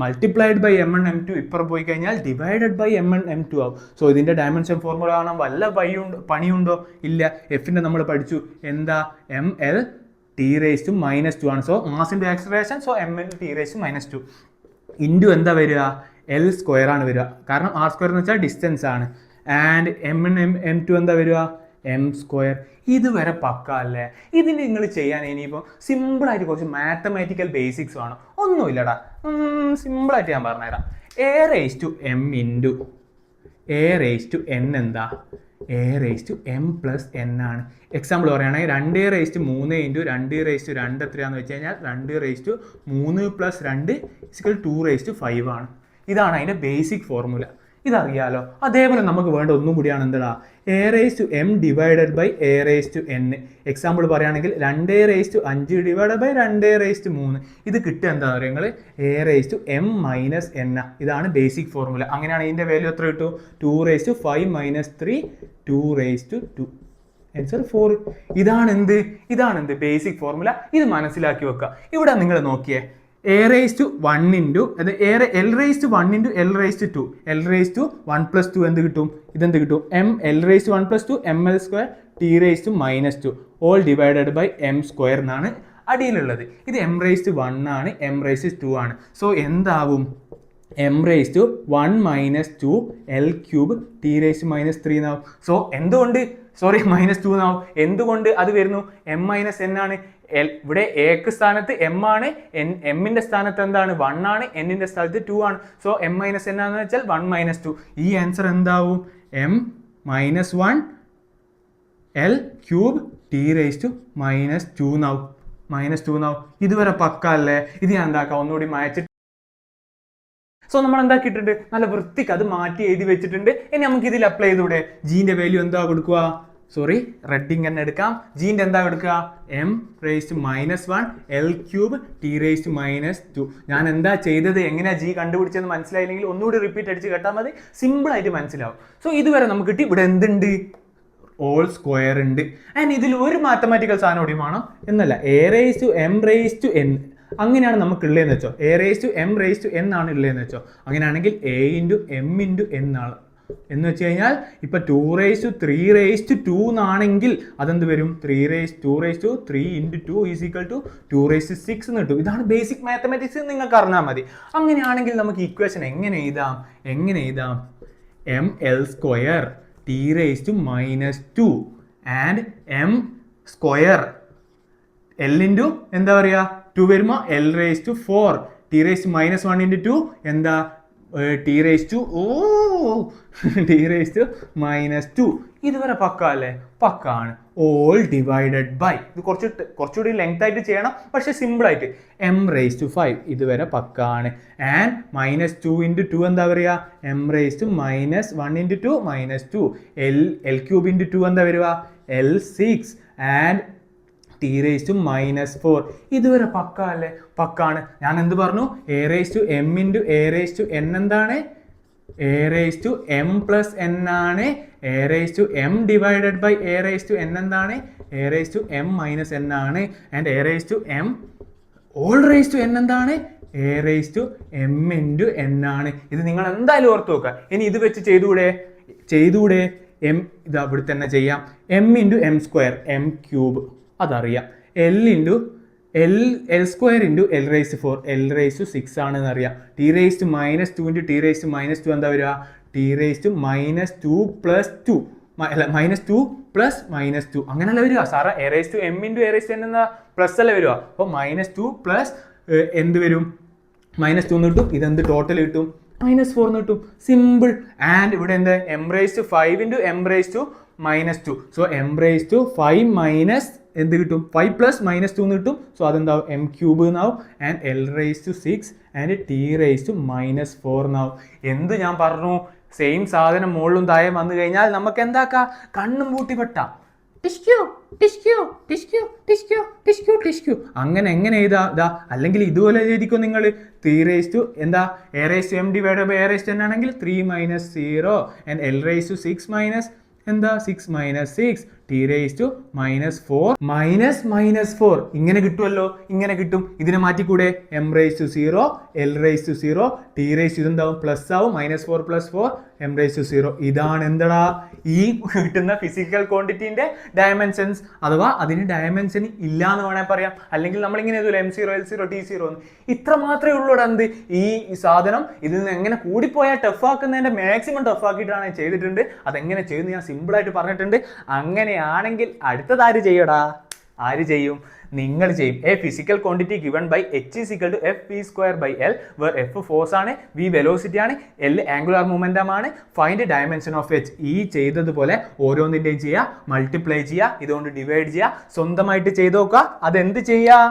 S1: മൾട്ടിപ്ലൈഡ് ബൈ m1 m2 ഇപ്പുറം പോയി കഴിഞ്ഞാൽ ഡിവൈഡഡ് ബൈ m1 m2 ആവും. സോ ഇതിന്റെ ഡയമെൻഷൻ ഫോർമുല കാണാൻ വല്ല പണിയുണ്ടോ? ഇല്ല. എഫിന്റെ നമ്മൾ പഠിച്ചു. എന്താ, ml t⁻⁻2 ആണ്. സോ മാസിന്റെ acceleration. So ml t⁻⁻2 into എന്താ വരിക, L² ആണ് വരിക. കാരണം r² എന്ന് വെച്ചാൽ ഡിസ്റ്റൻസ് ആണ്. ആൻഡ് m1 m2 എന്താ വരിക, m². ഇതുവരെ പക്ക അല്ലേ. ഇതിന് നിങ്ങൾ ചെയ്യാൻ ഇനിയിപ്പോൾ സിമ്പിളായിട്ട് കുറച്ച് മാത്തമാറ്റിക്കൽ ബേസിക്സ് വേണം. ഒന്നുമില്ലടാ, സിമ്പിളായിട്ട് ഞാൻ പറഞ്ഞുതരാം. a⁻m ഇൻറ്റു a⁻n എന്താ, a⁻m+n ആണ്. എക്സാമ്പിൾ പറയുകയാണെങ്കിൽ 2⁻3 ഇൻറ്റു 2⁻2 എത്രയാണെന്ന് വെച്ച് കഴിഞ്ഞാൽ 2⁻3 + 2 2⁵5 ആണ്. ഇതാണ് അതിൻ്റെ ബേസിക് ഫോർമുല. ഇതറിയാലോ. അതേപോലെ നമുക്ക് വേണ്ട ഒന്നും കൂടിയാണ് എന്താ, a⁻m divided by a⁻n. Example പറയുകയാണെങ്കിൽ 2⁵5 ഡിവൈഡഡ് ബൈ 2⁻3. ഇത് കിട്ടുക എന്താ പറയുക നിങ്ങൾ, a⁻m−n. ഇതാണ് ബേസിക് ഫോർമുല. അങ്ങനെയാണ് ഇതിൻ്റെ വാല്യൂ എത്ര കിട്ടും, 2⁵5 - 3 2⁵2. ആൻസർ 4. ഇതാണെന്ത് ബേസിക് ഫോർമുല. ഇത് മനസ്സിലാക്കി വെക്കുക. ഇവിടെ നിങ്ങൾ നോക്കിയേ, a⁻1 into L⁻1 into L⁻2 L⁻1 + 2 എന്ത് കിട്ടും, ഇതെന്ത് കിട്ടും, L⁻1 + 2 ml² t⁻⁻2 all divided by m² എന്നാണ് അടിയിലുള്ളത്. ഇത് m⁻1 ആണ്, m⁻2 ആണ്. സോ എന്താവും, m⁻1 - 2 L³ t⁻⁻3 എന്നാവും. സോ എന്തുകൊണ്ട് -2 എന്നാവും. എന്തുകൊണ്ട് അത് വരുന്നു, m-n ആണ്. ഇവിടെ എക്ക് സ്ഥാനത്ത് m ആണ്, എമ്മിന്റെ സ്ഥാനത്ത് എന്താണ് 1 ആണ്, എന്നിന്റെ സ്ഥാനത്ത് 2 ആണ്. സോ m-n എന്ന് വെച്ചാൽ 1 - 2. ഈ ആൻസർ എന്താവും, m-1 L³ t⁻⁻2 എന്നാവും. -2 എന്നാവും. ഇതുവരെ പക്ക അല്ലേ. ഇത് ഞാൻ എന്താക്കാം, ഒന്നുകൂടി മായച്ചിട്ട്. സോ നമ്മൾ എന്താക്കിയിട്ടുണ്ട്, നല്ല വൃത്തിക്ക് അത് മാറ്റി എഴുതി വെച്ചിട്ടുണ്ട്. ഇനി നമുക്ക് ഇതിൽ അപ്ലൈ ചെയ്തൂടെ. ജീന്റെ വാല്യൂ എന്താ കൊടുക്കുക, റെഡിങ് തന്നെ എടുക്കാം. ജീന്റെ എന്താ കൊടുക്കുക, m⁻1 L³ t⁻⁻2. ഞാൻ എന്താ ചെയ്തത്, എങ്ങനെയാ ജി കണ്ടുപിടിച്ചതെന്ന് മനസ്സിലായില്ലെങ്കിൽ ഒന്നുകൂടി റിപ്പീറ്റ് അടിച്ച് കേട്ടാൽ മതി, സിമ്പിൾ ആയിട്ട് മനസ്സിലാവും. സോ ഇതുവരെ നമുക്ക് കിട്ടി. ഇവിടെ എന്തുണ്ട്, ഹോൾ സ്ക്വയർ ഉണ്ട്. ആൻഡ് ഇതിൽ ഒരു മാത്തമാറ്റിക്കൽ സാധനം കൂടി വേണം എന്നല്ല, a⁻m⁻n അങ്ങനെയാണ് നമുക്ക് ഉള്ളതെന്ന് വെച്ചോ. a⁻m⁻n ആണ് ഉള്ളതെന്ന് വെച്ചോ. അങ്ങനെയാണെങ്കിൽ a⁻m⁻n ആണ് എന്ന് വെച്ച് കഴിഞ്ഞാൽ ഇപ്പൊ 2⁻3² എന്നാണെങ്കിൽ അതെന്ത് വരും, 2⁻3 × 2 = 2⁻6 എന്ന് കിട്ടും. ഇതാണ് ബേസിക് മാത്തമാറ്റിക്സ്, നിങ്ങൾക്ക് അറിഞ്ഞാൽ മതി. അങ്ങനെയാണെങ്കിൽ നമുക്ക് ഇക്വേഷൻ എങ്ങനെ എഴുതാം, ml² t⁻⁻2 and m² L into എന്താ പറയുക 2 വരുമ്പോൾ L⁻4 t⁻⁻1 × 2 എന്താ t⁻⁻2. ഇതുവരെ പക്ക അല്ലേ, പക്കാണ്. ഓൾ ഡിവൈഡഡ് ബൈ, ഇത് കുറച്ചുകൂടി ലെങ്ത് ആയിട്ട് ചെയ്യണം, പക്ഷെ സിമ്പിൾ ആയിട്ട് m⁻5 ഇതുവരെ പക്കാണ്. ആൻഡ് -2 × 2 എന്താ പറയുക, m⁻1 × 2 -2 L³ × 2 എന്താ വരിക, L6 ആൻഡ് t⁻⁻4. ഇതുവരെ പക്ക അല്ലേ, പക്കാണ്. ഞാൻ എന്ത് പറഞ്ഞു, a⁻m × a⁻n എന്താണ്, a⁻m+n ആണ്. a⁻m ഡിവൈഡഡ് ബൈ a⁻n എന്താണ്, a raise to m minus n ആണ്. And a raise to m all raise to n എന്താണ്? A raise to M into n ആണ്. ഇത് നിങ്ങൾ എന്തായാലും ഓർത്ത് നോക്കുക. ഇനി ഇത് വെച്ച് ചെയ്തുകൂടെ എം ഇത് അവിടെ തന്നെ ചെയ്യാം. M into M square M cube അതറിയാം. L square into L raise 4 L raise to 6 ആണെന്ന് അറിയാം. T raise to -2 into T raise to -2 എന്താ വരിക? ടി റേസ് ടു -2 പ്ലസ് 2 അല്ല -2 പ്ലസ് -2 അങ്ങനെയല്ല വരിക സാറേ. A raise to M into A raise to N എന്ന പ്ലസ് അല്ലേ വരിക. അപ്പോൾ -2 പ്ലസ് എന്ത് വരും? -2 എന്ന് കിട്ടും. ഇതെന്ത് ടോട്ടൽ കിട്ടും? -4 എന്ന് കിട്ടും. സിമ്പിൾ. ആൻഡ് ഇവിടെ എന്ത്? M raise to 5 into M raise to -2. So M raise to 5 minus എന്ത് കിട്ടും? 5 പ്ലസ് -2 എന്ന് കിട്ടും. സോ അതെന്താവും? എം ക്യൂബ് എന്നാവും. And L raise to 6 and T raise to -4 എന്നാവും. എന്ത് ഞാൻ പറഞ്ഞു? സെയിം സാധനം മുകളിലും താഴെ വന്നു കഴിഞ്ഞാൽ നമുക്ക് എന്താക്കാം? കണ്ണും പൂട്ടി പെട്ടാം. അങ്ങനെ എങ്ങനെ എഴുതാ? അല്ലെങ്കിൽ ഇതുപോലെ എഴുതിക്കോ നിങ്ങൾ. 3 റേസ് ടു എന്താ? A raise to M divide by A raise to N ആണെങ്കിൽ 3 minus 0 and L raise to 6 minus എന്താ? 6 മൈനസ് 6 ടി റേസ് ടു -4 -4 ഇങ്ങനെ കിട്ടുമല്ലോ. ഇങ്ങനെ കിട്ടും. ഇതിനെ മാറ്റിക്കൂടെ? M raise to 0 L raise to 0 T raise to ഇതെന്താവും? പ്ലസ് ആവും. -4 പ്ലസ് 4 എം റേസ് ടു 0. ഇതാണ് എന്താടാ ഈ കിട്ടുന്ന ഫിസിക്കൽ ക്വാണ്ടിറ്റീൻ്റെ ഡയമെൻഷൻസ്. അഥവാ അതിന് ഡയമെൻഷൻ ഇല്ല എന്ന് വേണമെങ്കിൽ പറയാം. അല്ലെങ്കിൽ നമ്മളിങ്ങനെ എഴുതൂല M0 L0 T0 എന്ന്. ഇത്ര മാത്രമേ ഉള്ളൂ എന്ത് ഈ സാധനം. ഇതിൽ നിന്ന് എങ്ങനെ കൂടിപ്പോയാൽ ടഫ് ആക്കുന്നതിൻ്റെ മാക്സിമം ടഫ് ആക്കിയിട്ടാണ് ചെയ്തിട്ടുണ്ട്. അതെങ്ങനെ ചെയ്യുന്നത് ഞാൻ സിമ്പിളായിട്ട് പറഞ്ഞിട്ടുണ്ട്. അങ്ങനെയാണെങ്കിൽ അടുത്തത് ആര് ചെയ്യടാ? ആര് ചെയ്യും? നിങ്ങൾ ചെയ്യും. A physical quantity given by H is equal to F V square by L, where F force ആണ്, വി വെലോസിറ്റി ആണ്, എൽ ആംഗുലാർ മൊമെന്റം ആണ്. Find dimension of H. ഈ ചെയ്തതുപോലെ ഓരോന്നിൻ്റെയും ചെയ്യുക, മൾട്ടിപ്ലൈ ചെയ്യുക, ഇതുകൊണ്ട് ഡിവൈഡ് ചെയ്യുക. സ്വന്തമായിട്ട് ചെയ്ത് നോക്കുക. അതെന്ത് ചെയ്യുക?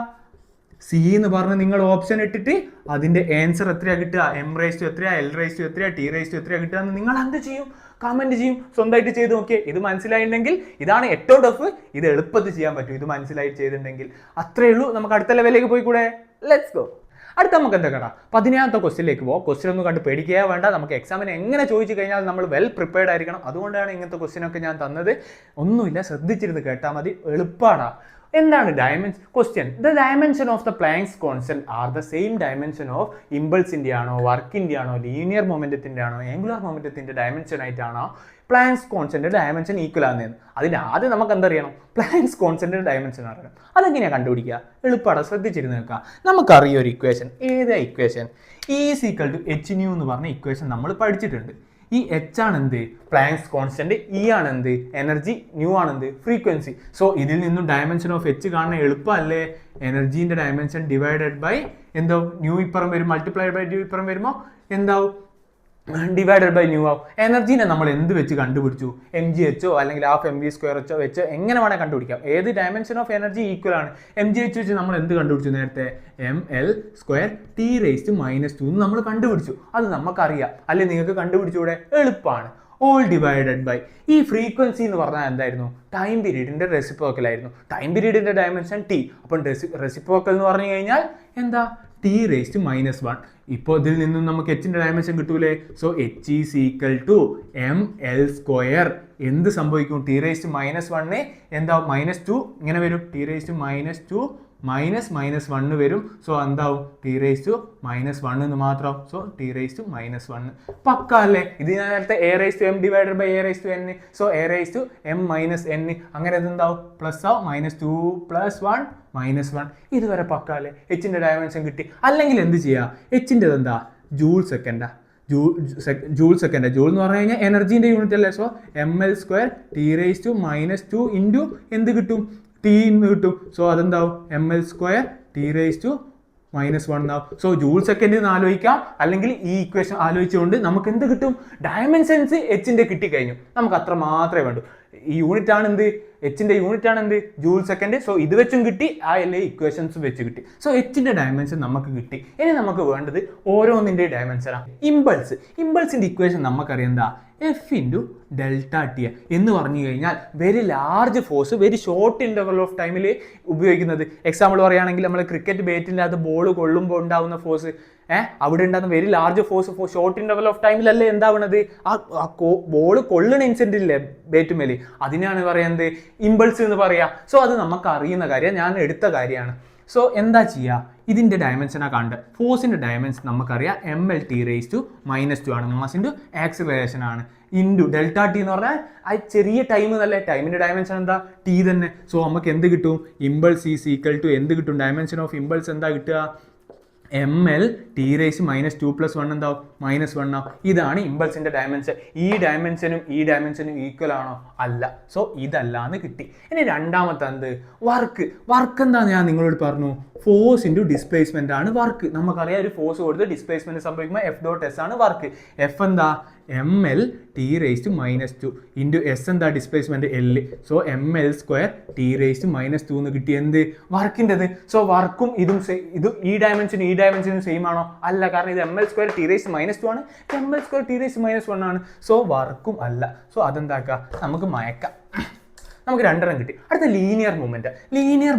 S1: സി എന്ന് പറഞ്ഞ് നിങ്ങൾ ഓപ്ഷൻ ഇട്ടിട്ട് അതിൻ്റെ ആൻസർ എത്രയാണ് കിട്ടുക? എം റേസ് ടു എത്രയാ, എൽ റേസ് ടു എത്രയാ, ടി റേസ് ടു എത്രയാണ് കിട്ടുക എന്ന് നിങ്ങൾ എന്ത് ചെയ്യും? കമൻറ്റ് ചെയ്യും. സ്വന്തമായിട്ട് ചെയ്ത് നോക്കിയേ. ഇത് മനസ്സിലായിട്ടുണ്ടെങ്കിൽ ഇതാണ് ഏറ്റവും ടഫ്. ഇത് എളുപ്പത്തിൽ ചെയ്യാൻ പറ്റും ഇത് മനസ്സിലായിട്ട് ചെയ്തിട്ടുണ്ടെങ്കിൽ. അത്രയേ ഉള്ളൂ. നമുക്ക് അടുത്ത ലെവലിലേക്ക് പോയിക്കൂടെ? Let's go. അടുത്ത നമുക്ക് എന്താ കേട്ടാ 17ാമത്തെ ക്വസ്റ്റ്യനിലേക്ക് പോകാം. ക്വസ്റ്റ്യൻ ഒന്നും കണ്ട് പേടിക്കുക വേണ്ട. നമുക്ക് എക്സാമിന് എങ്ങനെ ചോദിച്ചു കഴിഞ്ഞാൽ നമ്മൾ വെൽ പ്രിപ്പയർഡ് ആയിരിക്കണം. അതുകൊണ്ടാണ് ഇങ്ങനത്തെ ക്വസ്റ്റ്യനൊക്കെ ഞാൻ തന്നത്. ഒന്നുമില്ല, ശ്രദ്ധിച്ചിരുന്ന് കേട്ടാൽ മതി. എളുപ്പമാണ്. എന്താണ് dimension? Question: the dimension of the Planck's constant are the same dimension of ഇമ്പൾസിൻ്റെ ആണോ, വർക്കിൻ്റെ ആണോ, ലീനിയർ മൊമെന്റത്തിൻ്റെ ആണോ, ആംഗുലാർ മൊമെന്റത്തിൻ്റെ ഡയമെൻഷൻ ആയിട്ടാണോ പ്ലാങ്ക്സ് കോൺസ്റ്റന്റ് ഡയമെൻഷൻ ഈക്വൽ ആണെന്ന്? അതിന് ആദ്യം നമുക്ക് എന്തറിയണം? പ്ലാങ്ക്സ് കോൺസ്റ്റന്റ് ഡയമെൻഷൻ അറിയണം. അതെങ്ങനെയാണ് കണ്ടുപിടിക്കുക? എളുപ്പമാണ്, ശ്രദ്ധിച്ചിരുന്ന് നോക്കുക. നമുക്കറിയാം ഒരു ഇക്വേഷൻ. ഏതാ equation? Is equal to H nu എന്ന് പറഞ്ഞ ഇക്വേഷൻ നമ്മൾ പഠിച്ചിട്ടുണ്ട്. ഈ എച്ച് ആണ് എന്ത്? Planks constant. ഇ ആണ് എന്ത്? എനർജി. ന്യൂ ആണ് എന്ത്? ഫ്രീക്വൻസി. സോ ഇതിൽ നിന്നും ഡയമെൻഷൻ ഓഫ് എച്ച് കാണുന്ന എളുപ്പമല്ലേ? എനർജീൻ്റെ ഡയമെൻഷൻ ഡിവൈഡഡ് ബൈ എന്തോ ന്യൂ ഇപ്പുറം വരും, മൾട്ടിപ്ലൈഡ് ബൈ ന്യൂ ഇപ്പുറം വരുമ്പോൾ എന്താവും? ഡിവൈഡഡ് ബൈ ന്യൂ ആവും. എനർജീനെ നമ്മൾ എന്ത് വെച്ച് കണ്ടുപിടിച്ചു? mgh അല്ലെങ്കിൽ ഹാഫ് mv² വെച്ച് എങ്ങനെ വേണേൽ കണ്ടുപിടിക്കാം. ഏത് ഡയമെൻഷൻ ഓഫ് എനർജി ഈക്വൽ ആണ്? mgh വെച്ച് നമ്മൾ എന്ത് കണ്ടുപിടിച്ചു നേരത്തെ? ml² t റേസ് ടു -2 എന്ന് നമ്മൾ കണ്ടുപിടിച്ചു. അത് നമുക്കറിയാം അല്ലെ? നിങ്ങൾക്ക് കണ്ടുപിടിച്ചൂടെ? എളുപ്പമാണ്. ഓൾ ഡിവൈഡഡ് ബൈ ഈ ഫ്രീക്വൻസി എന്ന് പറഞ്ഞാൽ എന്തായിരുന്നു? ടൈം പീരീഡിന്റെ റെസിപ്രോക്കൽ ആയിരുന്നു. ടൈം പീരീഡിന്റെ ഡയമെൻഷൻ ടി. അപ്പം റെസിപ്രോക്കൽ എന്ന് പറഞ്ഞു കഴിഞ്ഞാൽ എന്താ? T raise to -1. ഇപ്പോൾ ഇതിൽ നിന്നും നമുക്ക് എച്ചിൻ്റെ ഡയമെൻഷൻ കിട്ടൂലേ? So H is equal to ml². എന്ത് സംഭവിക്കും? ടി റേസ് ടു -1 എന്താ? -2 ഇങ്ങനെ വരും. ടി റേസ് ടു -2 -1 വരും. സോ എന്താവും? ടി റേസ് ടു -1 എന്ന് മാത്രം. സോ ടി റേസ് ടു -1 പക്ക അല്ലേ? ഇത് നേരത്തെ A raise to M divided by A raise to N. So A raise to M -n അങ്ങനെ എന്താവും? പ്ലസ് ആവും. -2 + 1 -1. ഇതുവരെ പക്ക അല്ലേ? എച്ചിൻ്റെ ഡയമെൻഷൻ കിട്ടി. അല്ലെങ്കിൽ എന്ത് ചെയ്യുക? എച്ചിൻ്റെ എന്താ? ജൂൾ സെക്കൻഡാ. Joule second. ജൂൾ എന്ന് പറഞ്ഞു കഴിഞ്ഞാൽ എനർജീൻ്റെ യൂണിറ്റ് അല്ലേ? So ml² T raise to -2 into എന്ത് കിട്ടും? ടി എന്ന് കിട്ടും. സോ അതെന്താവും? ml² ടി റേസ് ടു -1 ആവും. സോ ജൂൾ സെക്കൻഡ് എന്ന് ആലോചിക്കാം. അല്ലെങ്കിൽ ഈ ഇക്വേഷൻ ആലോചിച്ചുകൊണ്ട് നമുക്ക് എന്ത് കിട്ടും? ഡയമെൻഷൻസ് എച്ചിൻ്റെ കിട്ടിക്കഴിഞ്ഞു. നമുക്ക് അത്ര മാത്രമേ വേണ്ടൂ. ഈ യൂണിറ്റ് ആണ് എന്ത്? എച്ചിൻ്റെ യൂണിറ്റ് ആണ് എന്ത്? Joule second. സോ ഇത് വെച്ചും കിട്ടി, ആ എല്ലാ ഇക്വേഷൻസ് വെച്ച് കിട്ടി. സോ എച്ചിൻ്റെ ഡയമെൻഷൻ നമുക്ക് കിട്ടി. ഇനി നമുക്ക് വേണ്ടത് ഓരോന്നിൻ്റെ ഡയമെൻഷനാണ്. ഇമ്പൾസിൻ്റെ ഇക്വേഷൻ നമുക്കറിയാം എന്താ? എഫ് ഇൻറ്റു ഡെൽറ്റ ടി എന്ന് പറഞ്ഞു കഴിഞ്ഞാൽ very large force very short interval of ടൈമിൽ ഉപയോഗിക്കുന്നത്. എക്സാമ്പിൾ പറയുകയാണെങ്കിൽ നമ്മൾ ക്രിക്കറ്റ് ബാറ്റിൻ്റെ അത് ബോൾ കൊള്ളുമ്പോൾ ഉണ്ടാകുന്ന ഫോഴ്സ് അവിടെ ഉണ്ടാകുന്ന very large force for short interval of ടൈമിലല്ലേ എന്താവണത്, ആ ബോൾ കൊള്ളണ ഇൻസിഡന്റ് ഇല്ലേ ബേറ്റുമേലി, അതിനാണ് പറയുന്നത് ഇമ്പൾസ് എന്ന് പറയാ. സോ അത് നമുക്ക് അറിയുന്ന കാര്യം, ഞാൻ എടുത്ത കാര്യമാണ്. സോ എന്താ ചെയ്യുക, ഇതിൻ്റെ ഡയമെൻഷനാണ് കണ്ട്, ഫോഴ്സിൻ്റെ ഡയമെൻഷൻ നമുക്കറിയാം mlt⁻² ആണ്, മാസ് ഇൻറ്റു ആക്സിലറേഷൻ ആണ്, ഇൻറ്റു ഡെൽറ്റ ടി എന്ന് പറഞ്ഞാൽ ആ ചെറിയ ടൈം എന്നല്ലേ, ടൈമിൻ്റെ ഡയമെൻഷൻ എന്താ ടി തന്നെ. സോ നമുക്ക് എന്ത് കിട്ടും, ഇമ്പൾസ് ഈസ് ഈക്വൽ ടു എന്ത് കിട്ടും, ഡയമെൻഷൻ ഓഫ് ഇമ്പൾസ് എന്താ കിട്ടുക, ml⁻² എന്താവും -1 ആവും. ഇതാണ് ഇമ്പൾസിന്റെ ഡയമെൻഷൻ. ഈ ഡയമെൻഷനും ഈക്വൽ ആണോ, അല്ല. സോ ഇതല്ലാന്ന് കിട്ടി. ഇനി രണ്ടാമത്തെ എന്ത്, വർക്ക് എന്താന്ന് ഞാൻ നിങ്ങളോട് പറഞ്ഞു, ഫോഴ്സ് ഇൻറ്റു ഡിസ്പ്ലേസ്മെന്റ് ആണ് വർക്ക്. നമുക്കറിയാം ഒരു ഫോഴ്സ് കൊടുത്ത് ഡിസ്പ്ലേസ്മെന്റ് സംഭവിക്കുമ്പോൾ F.S ആണ് വർക്ക്. എഫ് എന്താ ml⁻² ഇൻറ്റു എസ് എന്താ ഡിസ്പ്ലേസ്മെന്റ് L. സോ ml²T⁻² എന്ന് കിട്ടി എന്ത്, വർക്കിൻ്റെത്. സോ വർക്കും ഇത് ഈ ഡയമെൻഷനും സെയിം ആണോ, അല്ല. കാരണം ഇത് ml²T⁻² ആണ്, ml²T⁻1 ആണ്. സോ വർക്കും അല്ല. സോ അതെന്താക്കുക, നമുക്ക് മയക്കാം. നമുക്ക് രണ്ടെണ്ണം കിട്ടി. അടുത്ത ലീനിയർ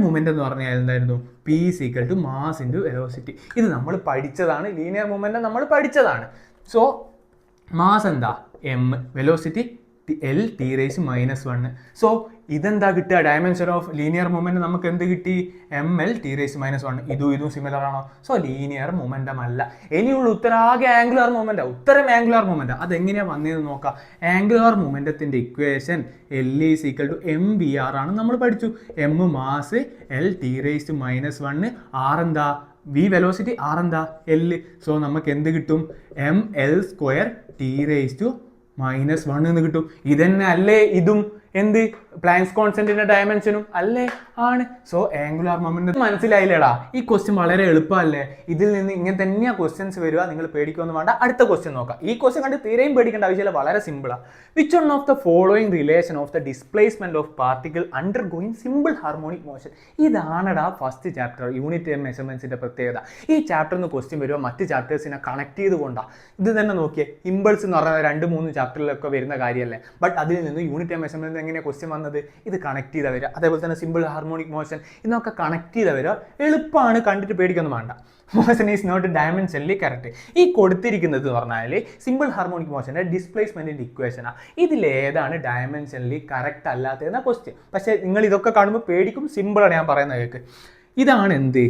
S1: മൂവ്മെന്റ് എന്ന് പറഞ്ഞാൽ എന്തായിരുന്നു, P = മാസ് ഇൻറ്റു വെലോസിറ്റി. ഇത് നമ്മൾ പഠിച്ചതാണ്, ലീനിയർ മൂവ്മെന്റ് നമ്മൾ പഠിച്ചതാണ്. സോ മാസ് എന്താ m, വെലോസിറ്റി L⁻⁻1. സോ ഇതെന്താ കിട്ടുക, ഡയമെൻഷൻ ഓഫ് ലീനിയർ മൂവ്മെന്റ് നമുക്ക് എന്ത് കിട്ടി, ml⁻⁻1. ഇതും സിമിലർ ആണോ, സോ ലീനിയർ മൂവ്മെന്റം അല്ല. ഇനിയുള്ള ഉത്തരാകെ ആംഗുലർ മൂവ്മെന്റ്. അതെങ്ങനെയാ വന്നതെന്ന് നോക്കാം. ആംഗുലർ മൂവ്മെന്റത്തിന്റെ ഇക്വേഷൻ L = mvr ആണ്, നമ്മൾ പഠിച്ചു. m മാസ്, L⁻⁻1, r എന്താ v വെലോസിറ്റി, r എന്താ L. സോ നമുക്ക് എന്ത് കിട്ടും, ml²T⁻⁻1 എന്ന് കിട്ടും. ഇതന്നെ അല്ലേ ഇതും, എന്ത് പ്ലാങ്ക്സ് കോൺസ്റ്റന്റിന്റെ ഡയമെൻഷനും അല്ലേ, ആണ്. സോ ആംഗുലാർ മൊമെന്റ് മനസ്സിലായില്ലേടാ. ഈ ക്വസ്റ്റ്യൻ വളരെ എളുപ്പമല്ലേ, ഇതിൽ നിന്ന് ഇങ്ങനെ തന്നെയാ ക്വസ്റ്റ്യൻസ് വരിക, നിങ്ങൾ പേടിക്കൊന്നും വേണ്ട. അടുത്ത ക്വസ്റ്റ്യൻ നോക്കാം. ഈ ക്വസ്റ്റ്യൻ കണ്ട് തീരെയും പേടിക്കേണ്ട ആവശ്യമില്ല, വളരെ സിമ്പിളാണ്. Which one of the following relation of the displacement of particle undergoing simple harmonic motion. ഇതാണടാ ഫസ്റ്റ് ചാപ്റ്റർ യൂണിറ്റ് മെഷർമെന്റ്സിന്റെ പ്രത്യേകത. ഈ ചാപ്റ്ററിൽ നിന്ന് ക്വസ്റ്റ്യൻ വരുക മറ്റ് ചാപ്റ്റേഴ്സിനെ കണക്ട് ചെയ്തുകൊണ്ടാണ്. ഇത് തന്നെ നോക്കിയേ, ഇമ്പൾസ് എന്ന് പറഞ്ഞാൽ 2-3 ചാപ്റ്ററിലൊക്കെ വരുന്ന കാര്യമല്ലേ, ബട്ട് അതിൽ നിന്ന് യൂണിറ്റ് മെഷർമെന്റ് എങ്ങനെയാണ് ക്വസ്റ്റ്യൻ വന്നത്, ഇത് കണക്ട് ചെയ്താൽ വരിക. അതേപോലെ തന്നെ സിമ്പിൾ ഹാർമോണിക് മോഷൻ, ഇതൊക്കെ കണക്ട് ചെയ്താൽ വരിക. എളുപ്പമാണ്, കണ്ടിട്ട് പേടിക്കൊന്നും വേണ്ട. Motion is not dimensionally correct. ഈ കൊടുത്തിരിക്കുന്നത് എന്ന് പറഞ്ഞാൽ സിമ്പിൾ ഹാർമോണിക് മോഷന്റെ ഡിസ്പ്ലേസ്മെന്റിന്റെ ഇക്വേഷനാണ്. ഇതിലേതാണ് ഡയമെൻഷനലി കറക്റ്റ് അല്ലാത്തതെന്ന ക്വസ്റ്റ്യൻ. പക്ഷേ നിങ്ങൾ ഇതൊക്കെ കാണുമ്പോൾ പേടിക്കും, സിമ്പിളാണ് ഞാൻ പറയുന്നത് കേൾക്ക്. ഇതാണ് എന്ത്,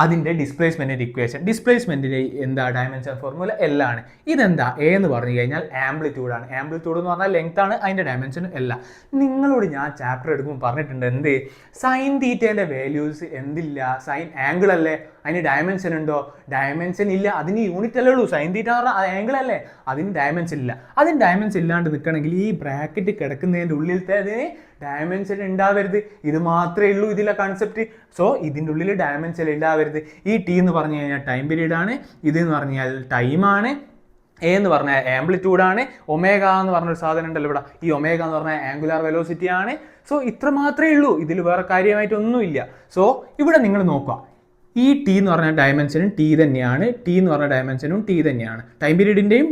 S1: അതിൻ്റെ ഡിസ്പ്ലേസ്മെന്റിന്റെ ഇക്വേഷൻ. ഡിസ്പ്ലേസ്മെന്റിന്റെ എന്താ ഡയമെൻഷൻ ഫോർമുല L ആണ്. ഇതെന്താ എ എന്ന് പറഞ്ഞു കഴിഞ്ഞാൽ ആംപ്ലിറ്റ്യൂഡ് ആണ്. ആംപ്ലിറ്റ്യൂഡ് എന്ന് പറഞ്ഞാൽ ലെങ്ത് ആണ്, അതിന്റെ ഡയമെൻഷൻ L. നിങ്ങളോട് ഞാൻ ചാപ്റ്റർ എടുക്കുമ്പോൾ പറഞ്ഞിട്ടുണ്ട് എന്ത്, സൈൻ തീറ്റേന്റെ വാല്യൂസ് എന്തില്ല, സൈൻ ആംഗിൾ അല്ലേ, അതിന് ഡയമെൻഷൻ ഉണ്ടോ, ഡയമെൻഷൻ ഇല്ല. അതിന് യൂണിറ്റ് അല്ലേ ഉള്ളൂ. സൈൻ തീറ്റ എന്ന് പറഞ്ഞാൽ ആംഗിൾ അല്ലേ, അതിന് ഡയമെൻഷൻ ഇല്ല. അതിന് ഡയമെൻഷൻ ഇല്ലാണ്ട് നിൽക്കണമെങ്കിൽ ഈ ബ്രാക്കറ്റ് കിടക്കുന്നതിൻ്റെ ഉള്ളിലത്തെ അതിന് ഡയമെൻഷൻ ഉണ്ടാവരുത്. ഇത് മാത്രമേ ഉള്ളൂ ഇതിലെ കൺസെപ്റ്റ്. സോ ഇതിൻ്റെ ഉള്ളിൽ ഡയമെൻഷൻ ഉണ്ടാവരുത്. ഈ ടി എന്ന് പറഞ്ഞു കഴിഞ്ഞാൽ ടൈം പീരീഡ് ആണ്, ഇതെന്ന് പറഞ്ഞാൽ ടൈമാണ്, എ എന്ന് പറഞ്ഞാൽ ആംപ്ലിറ്റ്യൂഡ് ആണ്, ഒമേഗ എന്ന് പറഞ്ഞൊരു സാധനം ഉണ്ടല്ലോ ഇവിടെ, ഈ ഒമേഗ എന്ന് പറഞ്ഞാൽ ആംഗുലാർ വെലോസിറ്റി ആണ്. സോ ഇത്ര മാത്രമേ ഉള്ളൂ, ഇതിൽ വേറെ കാര്യമായിട്ടൊന്നുമില്ല. സോ ഇവിടെ നിങ്ങൾ നോക്കുക, ഈ ടി എന്ന് പറഞ്ഞ ഡയമെൻഷനും ടി തന്നെയാണ്, ടി എന്ന് പറഞ്ഞ ഡയമെൻഷനും ടി തന്നെയാണ്, ടൈം പീരീഡിൻ്റെയും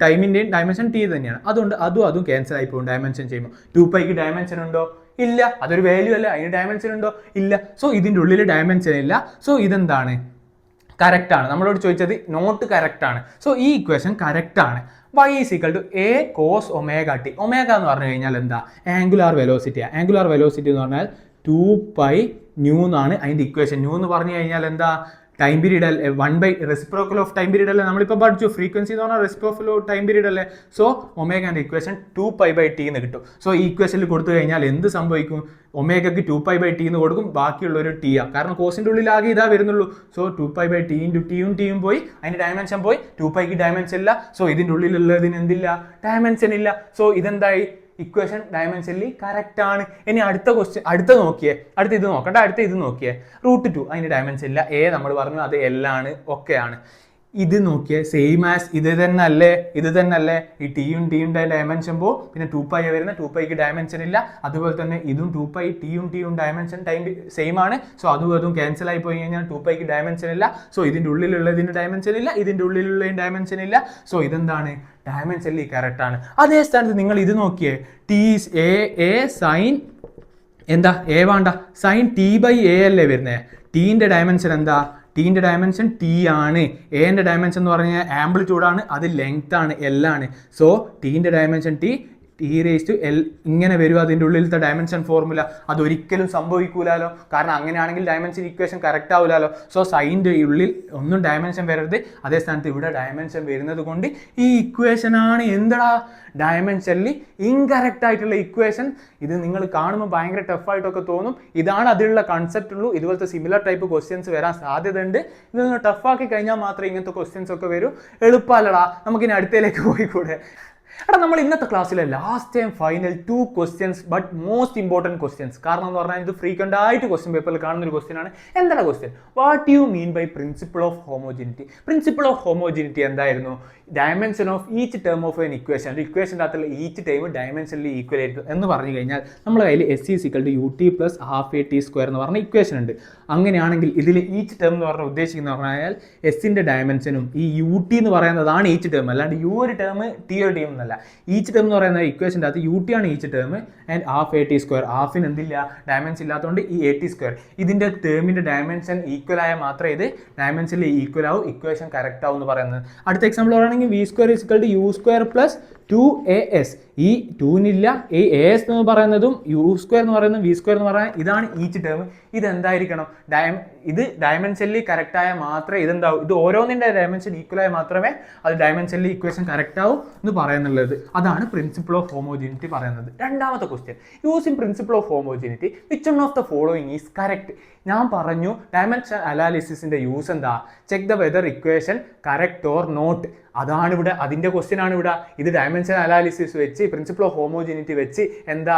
S1: ടൈമിൻ്റെയും ഡയമെൻഷൻ ടി തന്നെയാണ്. അതുകൊണ്ട് അതും ക്യാൻസൽ ആയി പോകും ഡയമെൻഷൻ ചെയ്യുമ്പോൾ. 2πക്ക് ഡയമെൻഷൻ ഉണ്ടോ, ഇല്ല. അതൊരു വാല്യൂ അല്ല, അതിന് ഡയമെൻഷൻ ഉണ്ടോ, ഇല്ല. സോ ഇതിൻ്റെ ഉള്ളിൽ ഡയമെൻഷൻ ഇല്ല. സോ ഇതെന്താണ്, കറക്റ്റ് ആണ്. നമ്മളോട് ചോദിച്ചത് നോട്ട് കറക്റ്റ് ആണ്. സോ ഈ ഇക്വേഷൻ കറക്റ്റ് ആണ്. y = a cos ωt. Omega എന്ന് പറഞ്ഞു കഴിഞ്ഞാൽ എന്താ, ആംഗുലാർ വെലോസിറ്റിയാണ്. ആംഗുലാർ വെലോസിറ്റി എന്ന് പറഞ്ഞാൽ 2π എന്നാണ് അതിൻ്റെ ഇക്വേഷൻ. ന്യൂ എന്ന് പറഞ്ഞു കഴിഞ്ഞാൽ എന്താ, ടൈം പീരീഡ് അല്ലേ, 1/, റെസിപ്രോക്കൽ ഓഫ് ടൈം പീരീഡ് അല്ലേ, നമ്മളിപ്പോൾ പഠിച്ചു. ഫ്രീക്വൻസി എന്ന് പറഞ്ഞാൽ റെസിപ്രോക്കൽ ഓഫ് ടൈം പീരീഡ് അല്ലേ. സോ ഒമേഗാൻ്റെ ഇക്വേഷൻ 2π/t എന്ന് കിട്ടും. സോ ഈ ഇക്വേഷനിൽ കൊടുത്തു കഴിഞ്ഞാൽ എന്ത് സംഭവിക്കും, ഒമേഗയ്ക്ക് 2π/t എന്ന് കൊടുക്കും, ബാക്കിയുള്ളൊരു ടി ആണ്. കാരണം കോസിൻ്റെ ഉള്ളിൽ ആകെ ഇതാ വരുന്നുള്ളൂ. സോ 2π/t × ടിയും പോയി, അതിൻ്റെ ഡയമെൻഷൻ പോയി, 2πക്ക് ഡയമെൻഷൻ ഇല്ല. സോ ഇതിൻ്റെ ഉള്ളിലുള്ളതിന് എന്തില്ല, ഡയമെൻഷൻ ഇല്ല. സോ ഇതെന്തായി, ഇക്വേഷൻ ഡയമെൻഷനലി കറക്റ്റ് ആണ്. ഇനി അടുത്ത ക്വസ്റ്റ്യൻ, അടുത്ത ഇത് നോക്കണ്ട, അടുത്ത ഇത് നോക്കിയേ, √2 അതിന് ഡയമെൻഷൻ ഇല്ല. എ നമ്മൾ പറഞ്ഞു അത് L ആണ്, ഓക്കെ ആണ്. ഇത് നോക്കിയേ, സെയിം ആസ് ഇത് തന്നെ അല്ലേ, ഈ ടിയും ഡയമെൻഷൻ പോകും, പിന്നെ 2π വരുന്ന 2πക്ക് ഡയമെൻഷൻ ഇല്ല. അതുപോലെ തന്നെ ഇതും 2π, ടിയും ഡയമെൻഷൻ ടൈം സെയിം ആണ്. സോ അതും ക്യാൻസൽ ആയി പോയി കഴിഞ്ഞാൽ 2πക്ക് ഡയമെൻഷൻ ഇല്ല. സോ ഇതിൻ്റെ ഉള്ളിലുള്ളതിന് ഡയമെൻഷൻ ഇല്ല, ഇതിൻ്റെ ഉള്ളിലുള്ളതിന് ഡയമെൻഷൻ ഇല്ല. സോ ഇതെന്താണ്, ഡയമെൻഷനലി കറക്റ്റ് ആണ്. അതേ സ്ഥാനത്ത് നിങ്ങൾ ഇത് നോക്കിയേ, ടി എ സൈൻ എന്താ, എ വേണ്ട, സൈൻ T/a അല്ലേ വരുന്നത്. ടീൻ്റെ ഡയമെൻഷൻ എന്താ, ടീൻ്റെ ഡയമെൻഷൻ ടി ആണ്, എൻ്റെ ഡയമെൻഷൻ എന്ന് പറഞ്ഞാൽ ആംപ്ലിറ്റ്യൂഡാണ്, അത് ലെങ്ത് ആണ്, എൽ ആണ്. സോ ടീൻ്റെ dimension T, T raise to L ഇങ്ങനെ വരും അതിൻ്റെ ഉള്ളിലത്തെ ഡയമെൻഷൻ ഫോർമുല. അതൊരിക്കലും സംഭവിക്കൂലോ, കാരണം അങ്ങനെയാണെങ്കിൽ ഡയമെൻഷൻ ഇക്വേഷൻ കറക്റ്റ് ആവില്ലല്ലോ. സോ സൈൻ്റെ ഉള്ളിൽ ഒന്നും ഡയമെൻഷൻ വരരുത്, അതേ സ്ഥാനത്ത് ഇവിടെ ഡയമെൻഷൻ വരുന്നത് കൊണ്ട് ഈ ഇക്വേഷനാണ് എന്താ ഡയമെൻഷനിൽ ഇൻകറക്റ്റ് ആയിട്ടുള്ള ഇക്വേഷൻ. ഇത് നിങ്ങൾ കാണുമ്പോൾ ഭയങ്കര ടഫായിട്ടൊക്കെ തോന്നും, ഇതാണ് അതിലുള്ള കൺസെപ്റ്റ് ഉള്ളൂ. ഇതുപോലത്തെ സിമിലർ ടൈപ്പ് ക്വസ്റ്റ്യൻസ് വരാൻ സാധ്യത ഉണ്ട്. ഇതൊന്ന് ടഫാക്കി കഴിഞ്ഞാൽ മാത്രമേ ഇങ്ങനത്തെ ക്വസ്റ്റ്യൻസ് ഒക്കെ വരൂ. എളുപ്പമല്ലടാ, നമുക്കിനി അടുത്തയിലേക്ക് പോയിക്കൂടെ. എടാ നമ്മൾ ഇന്നത്തെ ക്ലാസ്സിലെ last and final 2 questions, but most important questions. കാരണം എന്ന് പറഞ്ഞാൽ ഇത് ഫ്രീക്വൻ്റ് ആയിട്ട് ക്വസ്റ്റ്യൻ പേപ്പറിൽ കാണുന്ന ഒരു ക്വസ്റ്റ്യൻ ആണ്. എന്താണ് question? What you mean by principle of homogeneity? Principle of homogeneity എന്തായിരുന്നു? Dimension of each term of an equation, ഒരു ഇക്വേഷൻ്റെ അകത്തുള്ള ഈച്ച് ടൈം ഡയമെൻഷനിൽ ഈക്വൽ ആയിരിക്കും എന്ന് പറഞ്ഞു കഴിഞ്ഞാൽ നമ്മുടെ കയ്യിൽ S is equal to U T plus half A T square എന്ന് പറഞ്ഞ ഇക്വേഷൻ ഉണ്ട്. അങ്ങനെയാണെങ്കിൽ ഇതിൽ ഈച്ച് ടേം എന്ന് പറഞ്ഞാൽ ഉദ്ദേശിക്കുന്നത് പറഞ്ഞാൽ എസിൻ്റെ ഡയമെൻഷനും ഈ യു ടി എന്ന് പറയുന്നതാണ് ഈച്ച് ടേം, അല്ലാണ്ട് യു ഒരു ടേം ടി ഒരു ടേം എന്നല്ല. ഈച്ച് ടേം എന്ന് പറയുന്ന ഇക്വേഷൻ്റെ അകത്ത് യു ടി ആണ് each term and half A T square. ഹാഫിന് എന്തില്ല, ഡയമെൻഷൻ ഇല്ലാത്തതുകൊണ്ട് ഈ എ ടി സ്ക്വയർ. ഇതിൻ്റെ ടേമിൻ്റെ ഡയമെൻഷൻ ഈക്വൽ ആയാൽ മാത്രമേ ഇത് ഡയമെൻഷനിൽ ഈക്വൽ ആവും, ഇക്വേഷൻ കറക്റ്റ് ആവും എന്ന് പറയുന്നത്. അടുത്ത എക്സാമ്പിൾ പറയുകയാണെങ്കിൽ V square is equal to U square plus 2as. ഈ 2നില്ല, ഈ as എന്ന് പറയുന്നതും യു സ്ക്വയർ എന്ന് പറയുന്നതും വി സ്ക്വയർ എന്ന് പറയുന്നത് ഇതാണ് ഈച്ച് ടേം. ഇതെന്തായിരിക്കണം? ഇത് ഡയമെൻഷനിൽ കറക്റ്റ് ആയാൽ മാത്രമേ ഇതെന്താവും, ഇത് ഓരോന്നിൻ്റെ ഡയമെൻഷൻ ഈക്വൽ ആയാൽ മാത്രമേ അത് ഡയമെൻഷനിൽ ഇക്വേഷൻ കറക്റ്റ് ആവും എന്ന് പറയുന്നുള്ളത്. അതാണ് പ്രിൻസിപ്പിൾ ഓഫ് ഹോമോജിനിറ്റി പറയുന്നത്. രണ്ടാമത്തെ question, using principle of homogeneity which one of the following is correct? ഞാൻ പറഞ്ഞു ഡയമെൻഷൻ അനാലിസിസിൻ്റെ യൂസ് എന്താ? Check the whether equation correct or not. അതാണ് ഇവിടെ, അതിൻ്റെ ക്വസ്റ്റ്യൻ ആണ് ഇവിടെ. ഇത് ഡയമെൻഷൻ അനാലിസിസ് വെച്ച് പ്രിൻസിപ്പിൾ ഓഫ് ഹോമോജിനിറ്റി വെച്ച് എന്താ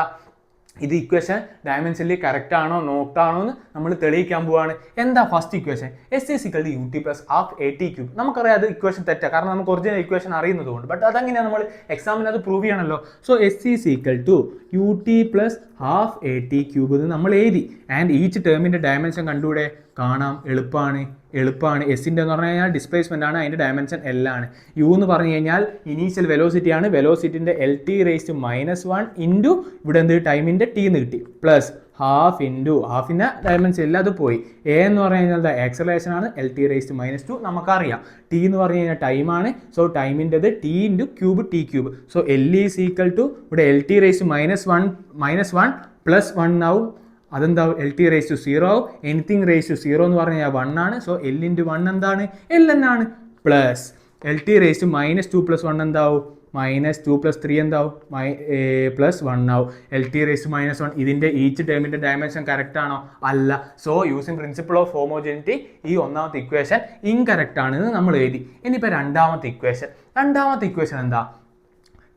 S1: ഇത് ഇക്വേഷൻ ഡയമെൻഷനിൽ കറക്റ്റ് ആണോ നോട്ട് ആണോ എന്ന് നമ്മൾ തെളിയിക്കാൻ പോവാണ്. എന്താ first equation? S is equal to U T plus half A T cube. നമുക്കറിയാം അത് ഇക്വേഷൻ തെറ്റാണ്, കാരണം നമുക്ക് ഒറിജിനൽ ഇക്വേഷൻ അറിയുന്നതുകൊണ്ട്. ബട്ട് അതെങ്ങനെയാണ് നമ്മൾ എക്സാമിന് അത് പ്രൂവ് ചെയ്യണമല്ലോ. So S is equal to U T plus half A T cube എന്ന് നമ്മൾ എഴുതി. ആൻഡ് ഈച്ച് ടേമിൻ്റെ ഡയമെൻഷൻ കണ്ടുകൂടെ? കാണാം, എളുപ്പമാണ്. എസിൻ്റെ എന്ന് പറഞ്ഞു കഴിഞ്ഞാൽ ഡിസ്പ്ലേസ്മെൻ്റ് ആണ്, അതിൻ്റെ ഡയമെൻഷൻ എൽ ആണ്. യു എന്ന് പറഞ്ഞു കഴിഞ്ഞാൽ ഇനീഷ്യൽ വെലോസിറ്റി ആണ്, വെലോസിറ്റിൻ്റെ L T raise to -1 into ഇവിടെ എന്ത് ടൈമിൻ്റെ ടി എന്ന് കിട്ടി, പ്ലസ് ഹാഫ് ഇൻറ്റു ഹാഫിൻ്റെ ഡയമെൻഷൻ എല്ലാം അത് പോയി. എ എന്ന് പറഞ്ഞു കഴിഞ്ഞാൽ ആക്സലറേഷൻ ആണ്, എൽ ടി റേസ് ടു -2 നമുക്കറിയാം. ടി എന്ന് പറഞ്ഞു കഴിഞ്ഞാൽ ടൈമാണ്, സോ ടൈമിൻ്റെത് T into cube T cube. So L is equal to ഇവിടെ L T raise to -1 plus 1 ആവും. അതെന്താവും? എൽ ടി റേസ് ടു 0 ആവും. എനിത്തിങ് റേസ് ടു 0 എന്ന് പറഞ്ഞു കഴിഞ്ഞാൽ 1 ആണ്. സോ എൽ ഇൻറ്റു 1 എന്താണ്? എൽ എന്നാണ്. Plus L T raise to -2 plus 1 എന്താവും? -2 പ്ലസ് 3 എന്താവും? പ്ലസ് 1 ആവും. L T raise to -1. ഇതിൻ്റെ ഈച്ച് ടേമിൻ്റെ ഡയമെൻഷൻ കറക്റ്റ് ആണോ? അല്ല. So using principle of homogeneity ഈ ഒന്നാമത്തെ ഇക്വേഷൻ ഇൻകറക്റ്റ് ആണെന്ന് നമ്മൾ എഴുതി. ഇനിയിപ്പോൾ രണ്ടാമത്തെ ഇക്വേഷൻ എന്താ?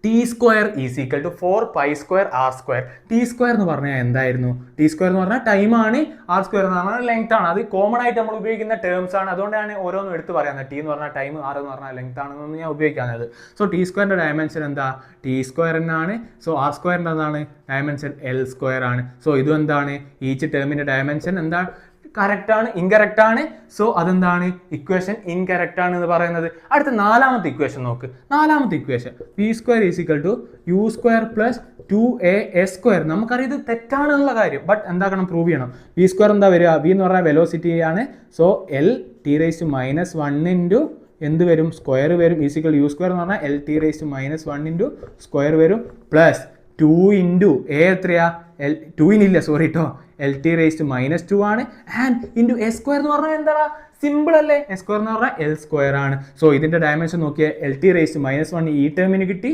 S1: T square is equal to 4 pi square R square. T square എന്ന് പറഞ്ഞാൽ എന്തായിരുന്നു? ടി സ്ക്വയർ എന്ന് പറഞ്ഞാൽ ടൈമാണ്, ആർ സ്ക്വയർ എന്ന് പറഞ്ഞാൽ ലെങ്ത് ആണ്. അത് കോമൺ ആയിട്ട് നമ്മൾ ഉപയോഗിക്കുന്ന ടേംസ് ആണ്, അതുകൊണ്ടാണ് ഓരോന്നും എടുത്ത് പറയുന്നത്. ടി എന്ന് പറഞ്ഞാൽ ടൈം, ആർ എന്ന് പറഞ്ഞാൽ ലെങ്ത് ആണെന്ന് ഞാൻ ഉപയോഗിക്കുന്നത്. സോ ടി സ്ക്വയറിൻ്റെ ഡയമെൻഷൻ എന്താ? ടി സ്ക്വയർ എന്നാണ്. സോ ആർ സ്ക്വയറിൻ്റെ എന്താണ് ഡയമെൻഷൻ? എൽ സ്ക്വയർ ആണ്. സോ ഇതും എന്താണ്? ഈച്ച് ടേമിൻ്റെ ഡയമെൻഷൻ എന്താ? കറക്റ്റ് ആണ്, ഇൻകറക്റ്റ് ആണ്. സോ അതെന്താണ്? ഇക്വേഷൻ ഇൻകറക്റ്റ് ആണ് എന്ന് പറയുന്നത്. അടുത്ത നാലാമത്തെ ഇക്വേഷൻ നോക്ക്. നാലാമത്തെ equation V square is equal to U square plus 2as square. നമുക്കറിയാം ഇത് തെറ്റാണെന്നുള്ള കാര്യം, ബട്ട് എന്താക്കണം? പ്രൂവ് ചെയ്യണം. വി സ്ക്വയർ എന്താ വരിക? വി എന്ന് പറഞ്ഞാൽ വെലോസിറ്റി ആണ്. So L T raise to -1 into എന്ത് വരും? സ്ക്വയർ വരും. ഈസിക്കൽ യു സ്ക്വയർ എന്ന് പറഞ്ഞാൽ L T raise to -1 into square വരും, പ്ലസ് 2 ഇൻറ്റു എ എത്രയാ? എൽ 2 സോറി കേട്ടോ, എൽ ടി റേസ് ടു -2 ആണ്. ആൻഡ് ഇൻറ്റു എ സ്ക്വയർ എന്ന് പറഞ്ഞാൽ എന്താ? സിമ്പിൾ അല്ലേ? എ സ്ക്വയർ എന്ന് പറഞ്ഞാൽ എൽ സ്ക്വയർ ആണ്. സോ ഇതിൻ്റെ ഡയമെൻഷൻ നോക്കിയാൽ എൽ ടി റേസ് ടു -1 ഈ ടേമിന് കിട്ടി,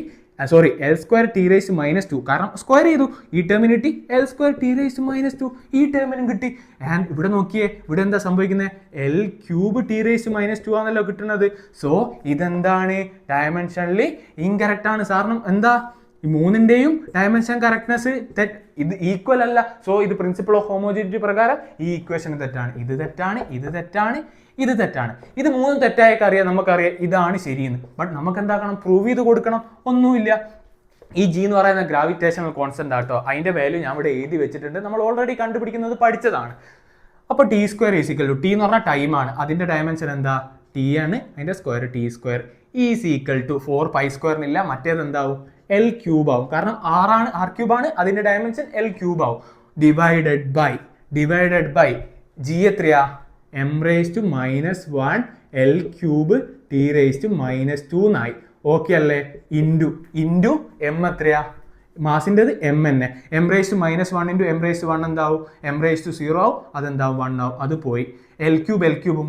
S1: sorry L square T raise to -2, കാരണം സ്ക്വയർ ചെയ്തു, ഈ ടേമിന് കിട്ടി. L square T raise to -2 ഈ ടേമിനും കിട്ടി. ആൻഡ് ഇവിടെ നോക്കിയേ, ഇവിടെ എന്താ സംഭവിക്കുന്നത്? L cube T raise to -2 ആണല്ലോ കിട്ടുന്നത്. സോ ഇതെന്താണ്? ഡയമെൻഷനിൽ ഇൻകറക്റ്റ് ആണ്. കാരണം എന്താ? ഈ മൂന്നിൻ്റെയും ഡയമെൻഷൻ കറക്റ്റ്നെസ് ഇത് ഈക്വൽ അല്ല. സോ ഇത് പ്രിൻസിപ്പിൾ ഓഫ് ഹോമോജിനിറ്റി പ്രകാരം ഈ ഇക്വേഷൻ തെറ്റാണ്. ഇത് തെറ്റാണ്, ഇത് തെറ്റാണ്, ഇത് തെറ്റാണ്. ഇത് മൂന്നും തെറ്റായൊക്കെ അറിയാം, നമുക്കറിയാം ഇതാണ് ശരിയെന്ന്. ബട്ട് നമുക്ക് എന്താക്കണം? പ്രൂവ് ചെയ്ത് കൊടുക്കണം. ഒന്നുമില്ല. ഈ ജി എന്ന് പറയുന്ന ഗ്രാവിറ്റേഷണൽ കോൺസ്റ്റന്റ് ആട്ടോ, അതിൻ്റെ വാല്യൂ ഞാൻ ഇവിടെ എഴുതി വെച്ചിട്ടുണ്ട്. നമ്മൾ ഓൾറെഡി കണ്ടുപിടിക്കുന്നത് പഠിച്ചതാണ്. അപ്പോൾ T square is equal to, T എന്ന് പറഞ്ഞാൽ ടൈമാണ്, അതിൻ്റെ ഡയമെൻഷൻ എന്താ? ടി ആണ്, അതിൻ്റെ square T square is equal to 4 pi സ്ക്വയറിനില്ല, മറ്റേത് എന്താവും? എൽ ക്യൂബ് ആവും. കാരണം ആർ ക്യൂബ് ആണ്, അതിൻ്റെ ഡയമെൻഷൻ എൽ ക്യൂബ് ആവും. ഡിവൈഡഡ് ബൈ ജി എത്രയാ? m⁻⁻1 L³ T⁻⁻2 എന്നായി. ഓക്കെ അല്ലേ? ഇൻറ്റു എം എത്രയാ? മാസിൻ്റെത് എം തന്നെ. m⁻⁻1 ഇൻറ്റു m⁻1 എന്താവും? m⁻0 ആവും. അതെന്താവും? 1 ആവും. അത് പോയി. L³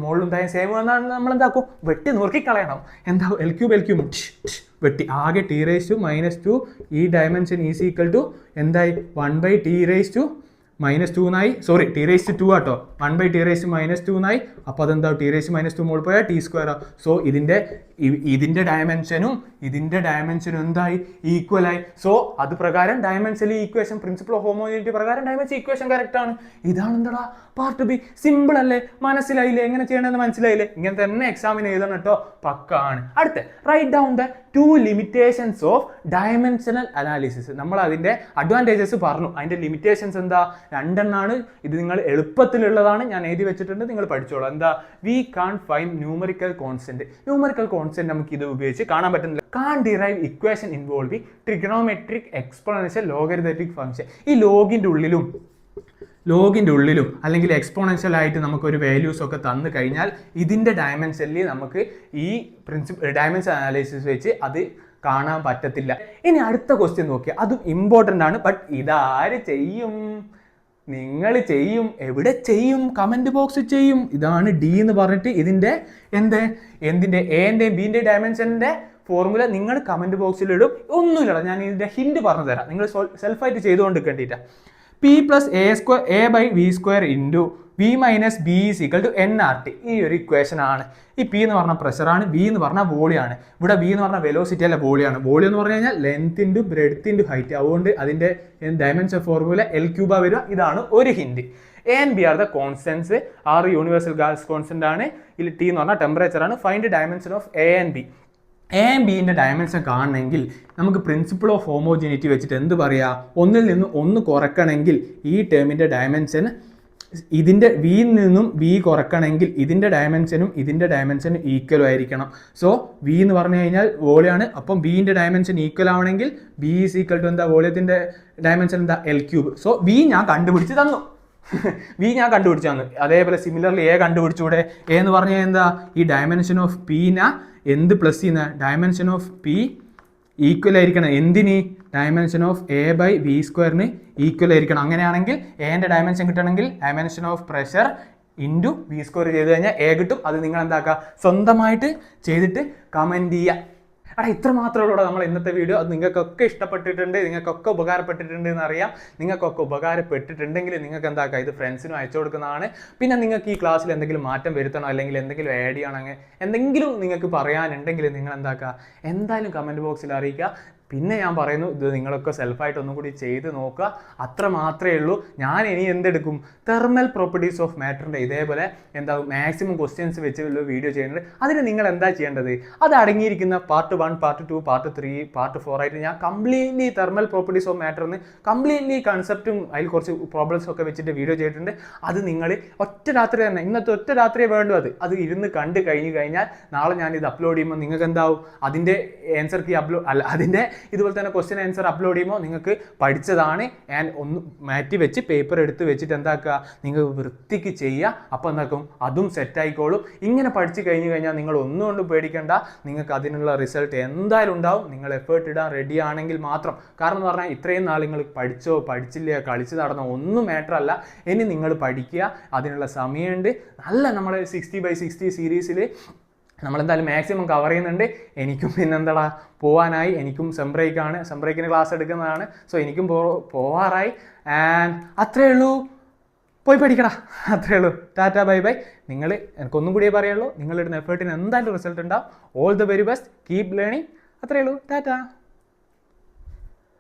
S1: മുകളിൽ എന്തായാലും സേവ് വന്നാൽ നമ്മൾ എന്താക്കും? വെട്ടി നുറുക്കിക്കളയണം. എന്താവും? L³ വെട്ടി. ആകെ T⁻2 ഈ ഡയമെൻഷൻ ഈസ് ഈക്വൽ ടു എന്തായി? 1/T⁻2 എന്നായി. സോറി, T⁻2 ആട്ടോ. 1/T⁻2 എന്നായി. അപ്പോൾ അതെന്താ? T⁻2 മുകളിൽ പോയാൽ T² ആവും. സോ ഇതിൻ്റെ ഡയമെൻഷനും എന്തായി? ഈക്വൽ ആയി. സോ അത് പ്രകാരം dimensional equation, principle of homogeneity പ്രകാരം ഡയമെൻഷൻ ഈക്വേഷൻ കറക്റ്റ് ആണ്. ഇതാണ് എന്താ പാർട്ട് ബി. സിമ്പിൾ അല്ലേ? മനസ്സിലായില്ലേ? എങ്ങനെ ചെയ്യണമെന്ന് മനസ്സിലായില്ലേ? ഇങ്ങനെ തന്നെ എക്സാമിന് എഴുതണം കേട്ടോ. പക്കാണ്. അടുത്ത write down the 2 limitations of dimensional analysis. നമ്മൾ അതിൻ്റെ അഡ്വാൻറ്റേജസ് പറഞ്ഞു. അതിൻ്റെ ലിമിറ്റേഷൻസ് എന്താ? 2 എണ്ണമാണ്. ഇത് നിങ്ങൾ എളുപ്പത്തിലുള്ളതാണ്, ഞാൻ എഴുതി വെച്ചിട്ടുണ്ട്, നിങ്ങൾ പഠിച്ചോളാം. എന്താ? We can find numerical constant. Numerical constant നമുക്ക് ഇത് ഉപയോഗിച്ച് കാണാൻ പറ്റുന്നില്ല. Can derive equation involving trigonometric exponential logarithmic function. ഈ ലോഗിൻ്റെ ഉള്ളിലും അല്ലെങ്കിൽ എക്സ്പോണൻഷ്യൽ ആയിട്ട് നമുക്കൊരു വാല്യൂസ് ഒക്കെ തന്നു കഴിഞ്ഞാൽ ഇതിൻ്റെ ഡയമെൻഷനിൽ നമുക്ക് ഈ ഡയമെൻഷൻ അനാലിസിസ് വെച്ച് അത് കാണാൻ പറ്റത്തില്ല. ഇനി അടുത്ത ക്വസ്റ്റ്യൻ നോക്കിയാൽ അതും ഇമ്പോർട്ടൻ്റ് ആണ്. ബട്ട് ഇതാര് ചെയ്യും? നിങ്ങൾ ചെയ്യും. എവിടെ ചെയ്യും? കമൻറ്റ് ബോക്സിൽ ചെയ്യും. ഇതാണ് ഡി എന്ന് പറഞ്ഞിട്ട് ഇതിൻ്റെ എന്തിൻ്റെ എൻ്റെയും ബിൻ്റെയും ഡയമെൻഷൻ്റെ ഫോർമുല നിങ്ങൾ കമൻറ്റ് ബോക്സിൽ ഇടും. ഒന്നുമില്ല, ഞാൻ ഇതിൻ്റെ ഹിൻഡ് പറഞ്ഞു തരാം. നിങ്ങൾ സെൽഫായിട്ട് ചെയ്തുകൊണ്ട് കണ്ടിട്ടാണ്. P+A/V² into V - B = nRT. ഈ ഒരു ഇക്വേഷൻ ആണ്. ഈ P എന്ന് പറഞ്ഞ പ്രഷറാണ്, V എന്ന് പറഞ്ഞാൽ വോളിയാണ്. ഇവിടെ V എന്ന് പറഞ്ഞാൽ വെലോസിറ്റി അല്ല, വോളിയാണ്. വോളി എന്ന് പറഞ്ഞു കഴിഞ്ഞാൽ length into breadth into height. അതുകൊണ്ട് അതിൻ്റെ ഡയമെൻഷൻ ഫോർമുല L³ വരിക. ഇതാണ് ഒരു hint. A and B are the constants. R universal gas constant ആണ്. ഇതിൽ T എന്ന് പറഞ്ഞാൽ ടെമ്പറേച്ചർ ആണ്. Find dimension of A and B. A and ബിൻ്റെ ഡയമെൻഷൻ കാണണമെങ്കിൽ നമുക്ക് പ്രിൻസിപ്പിൾ ഓഫ് ഹോമോജിനിറ്റി വെച്ചിട്ട് എന്ത് പറയുക? ഒന്നിൽ നിന്ന് ഒന്ന് കുറയ്ക്കണമെങ്കിൽ ഈ ടേമിൻ്റെ ഡയമെൻഷൻ ഇതിൻ്റെ വിയിൽ നിന്നും ബി കുറയ്ക്കണമെങ്കിൽ ഇതിൻ്റെ ഡയമെൻഷനും ഈക്വൽ ആയിരിക്കണം. സോ വി എന്ന് പറഞ്ഞു കഴിഞ്ഞാൽ വോളിയാണ്. അപ്പം ബിൻ്റെ ഡയമെൻഷൻ ഈക്വൽ ആവണമെങ്കിൽ ബി ഈസ് ഈക്വൽ ടു എന്താ? വോളിയത്തിൻ്റെ ഡയമെൻഷൻ എന്താ? L³. സോ ബി ഞാൻ കണ്ടുപിടിച്ച് തന്നു. അതേപോലെ സിമിലർലി എ കണ്ടുപിടിച്ചൂടെ? എ എന്ന് പറഞ്ഞാൽ എന്താ? ഈ ഡയമെൻഷൻ ഓഫ് പീന എന്ത് പ്ലസ് ചെയ്യുന്ന? ഡയമെൻഷൻ ഓഫ് പി ഈക്വൽ ആയിരിക്കണം. എന്തിന്? ഡയമെൻഷൻ ഓഫ് A/V² ഈക്വൽ ആയിരിക്കണം. അങ്ങനെയാണെങ്കിൽ എൻ്റെ ഡയമെൻഷൻ കിട്ടണമെങ്കിൽ dimension of pressure into V² ചെയ്ത് കഴിഞ്ഞാൽ എ കിട്ടും. അത് നിങ്ങൾ എന്താക്കുക? സ്വന്തമായിട്ട് ചെയ്തിട്ട് കമൻറ്റ് ചെയ്യുക. ഇത്ര മാത്രമേ ഉള്ളൂ നമ്മൾ ഇന്നത്തെ വീഡിയോ. അത് നിങ്ങൾക്കൊക്കെ ഇഷ്ടപ്പെട്ടിട്ടുണ്ട്, നിങ്ങൾക്കൊക്കെ ഉപകാരപ്പെട്ടിട്ടുണ്ട് എന്നറിയാം. നിങ്ങൾക്കൊക്കെ ഉപകാരപ്പെട്ടിട്ടുണ്ടെങ്കിൽ നിങ്ങൾക്ക് എന്താക്കുക? ഇത് ഫ്രണ്ട്സിനും അയച്ചു കൊടുക്കുന്നതാണ്. പിന്നെ നിങ്ങൾക്ക് ഈ ക്ലാസ്സിൽ എന്തെങ്കിലും മാറ്റം വരുത്തണോ അല്ലെങ്കിൽ എന്തെങ്കിലും ആഡ് ചെയ്യണോ, അങ്ങനെ എന്തെങ്കിലും നിങ്ങൾക്ക് പറയാനുണ്ടെങ്കിൽ നിങ്ങൾ എന്താക്കുക? എന്തായാലും കമൻറ്റ് ബോക്സിൽ അറിയിക്കുക. പിന്നെ ഞാൻ പറയുന്നു, ഇത് നിങ്ങളൊക്കെ സെൽഫായിട്ട് ഒന്നും കൂടി ചെയ്ത് നോക്കുക. അത്ര മാത്രമേ ഉള്ളൂ. ഞാൻ ഇനി എന്തെടുക്കും? തെർമൽ പ്രോപ്പർട്ടീസ് ഓഫ് മാറ്ററിൻ്റെ ഇതേപോലെ മാക്സിമം ക്വസ്റ്റ്യൻസ് വെച്ച് വീഡിയോ ചെയ്യുന്നത്. അതിന് നിങ്ങൾ എന്താ ചെയ്യേണ്ടത്? അത് അടങ്ങിയിരിക്കുന്ന പാർട്ട് 1, പാർട്ട് 2, പാർട്ട് 3, പാർട്ട് 4 ആയിട്ട് ഞാൻ കംപ്ലീറ്റ്ലി തെർമൽ പ്രോപ്പർട്ടീസ് ഓഫ് മാറ്ററിന് കംപ്ലീറ്റ്ലി കൺസെപ്റ്റും അതിൽ കുറച്ച് പ്രോബ്ലംസ് ഒക്കെ വെച്ചിട്ട് വീഡിയോ ചെയ്തിട്ടുണ്ട്. അത് നിങ്ങൾ ഒറ്റ രാത്രി തന്നെ, ഇന്നത്തെ ഒറ്റ രാത്രിയേ വേണ്ടു. അത് ഇരുന്ന് കണ്ടു കഴിഞ്ഞാൽ നാളെ ഞാൻ ഇത് അപ്ലോഡ് ചെയ്യുമ്പോൾ നിങ്ങൾക്ക് എന്താവും? അതിൻ്റെ ആൻസർ കീ അതിൻ്റെ ഇതുപോലെ തന്നെ ക്വസ്റ്റ്യൻ ആൻസർ അപ്ലോഡ് ചെയ്യുമ്പോൾ നിങ്ങൾക്ക് പഠിച്ചതാണ് ആൻഡ് ഒന്ന് മാറ്റി വെച്ച് പേപ്പർ എടുത്ത് വെച്ചിട്ട് എന്താക്കുക? നിങ്ങൾ വൃത്തിക്ക് ചെയ്യുക. അപ്പോൾ എന്താക്കും? അതും സെറ്റായിക്കോളും. ഇങ്ങനെ പഠിച്ചു കഴിഞ്ഞാൽ നിങ്ങൾ ഒന്നുകൊണ്ടും പേടിക്കേണ്ട. നിങ്ങൾക്ക് അതിനുള്ള റിസൾട്ട് എന്തായാലും ഉണ്ടാവും. നിങ്ങൾ എഫേർട്ട് ഇടാൻ റെഡി ആണെങ്കിൽ മാത്രം. കാരണം എന്ന് പറഞ്ഞാൽ ഇത്രയും നാൾ നിങ്ങൾ പഠിച്ചോ പഠിച്ചില്ല കളിച്ച് നടന്നോ ഒന്നും മാറ്റർ അല്ല. ഇനി നിങ്ങൾ പഠിക്കുക. അതിനുള്ള സമയമുണ്ട്. നല്ല നമ്മുടെ 60/60 സീരീസിൽ നമ്മളെന്തായാലും മാക്സിമം കവർ ചെയ്യുന്നുണ്ട്. എനിക്കും പിന്നെന്താ പോകാനായി. എനിക്കും സെംബ്രേക്കിന് ക്ലാസ് എടുക്കുന്നതാണ്. സോ എനിക്കും പോവാറായി. ആൻഡ് അത്രയേ ഉള്ളൂ. പോയി പഠിക്കടാ. അത്രയേ ഉള്ളൂ. Tata bye bye. നിങ്ങൾ എനിക്കൊന്നും കൂടിയേ പറയുള്ളൂ. നിങ്ങളിടുന്ന എഫേർട്ടിന് എന്തായാലും റിസൾട്ട് ഉണ്ടാവും. All the very best. Keep learning. അത്രയേ ഉള്ളൂ. ടാറ്റ.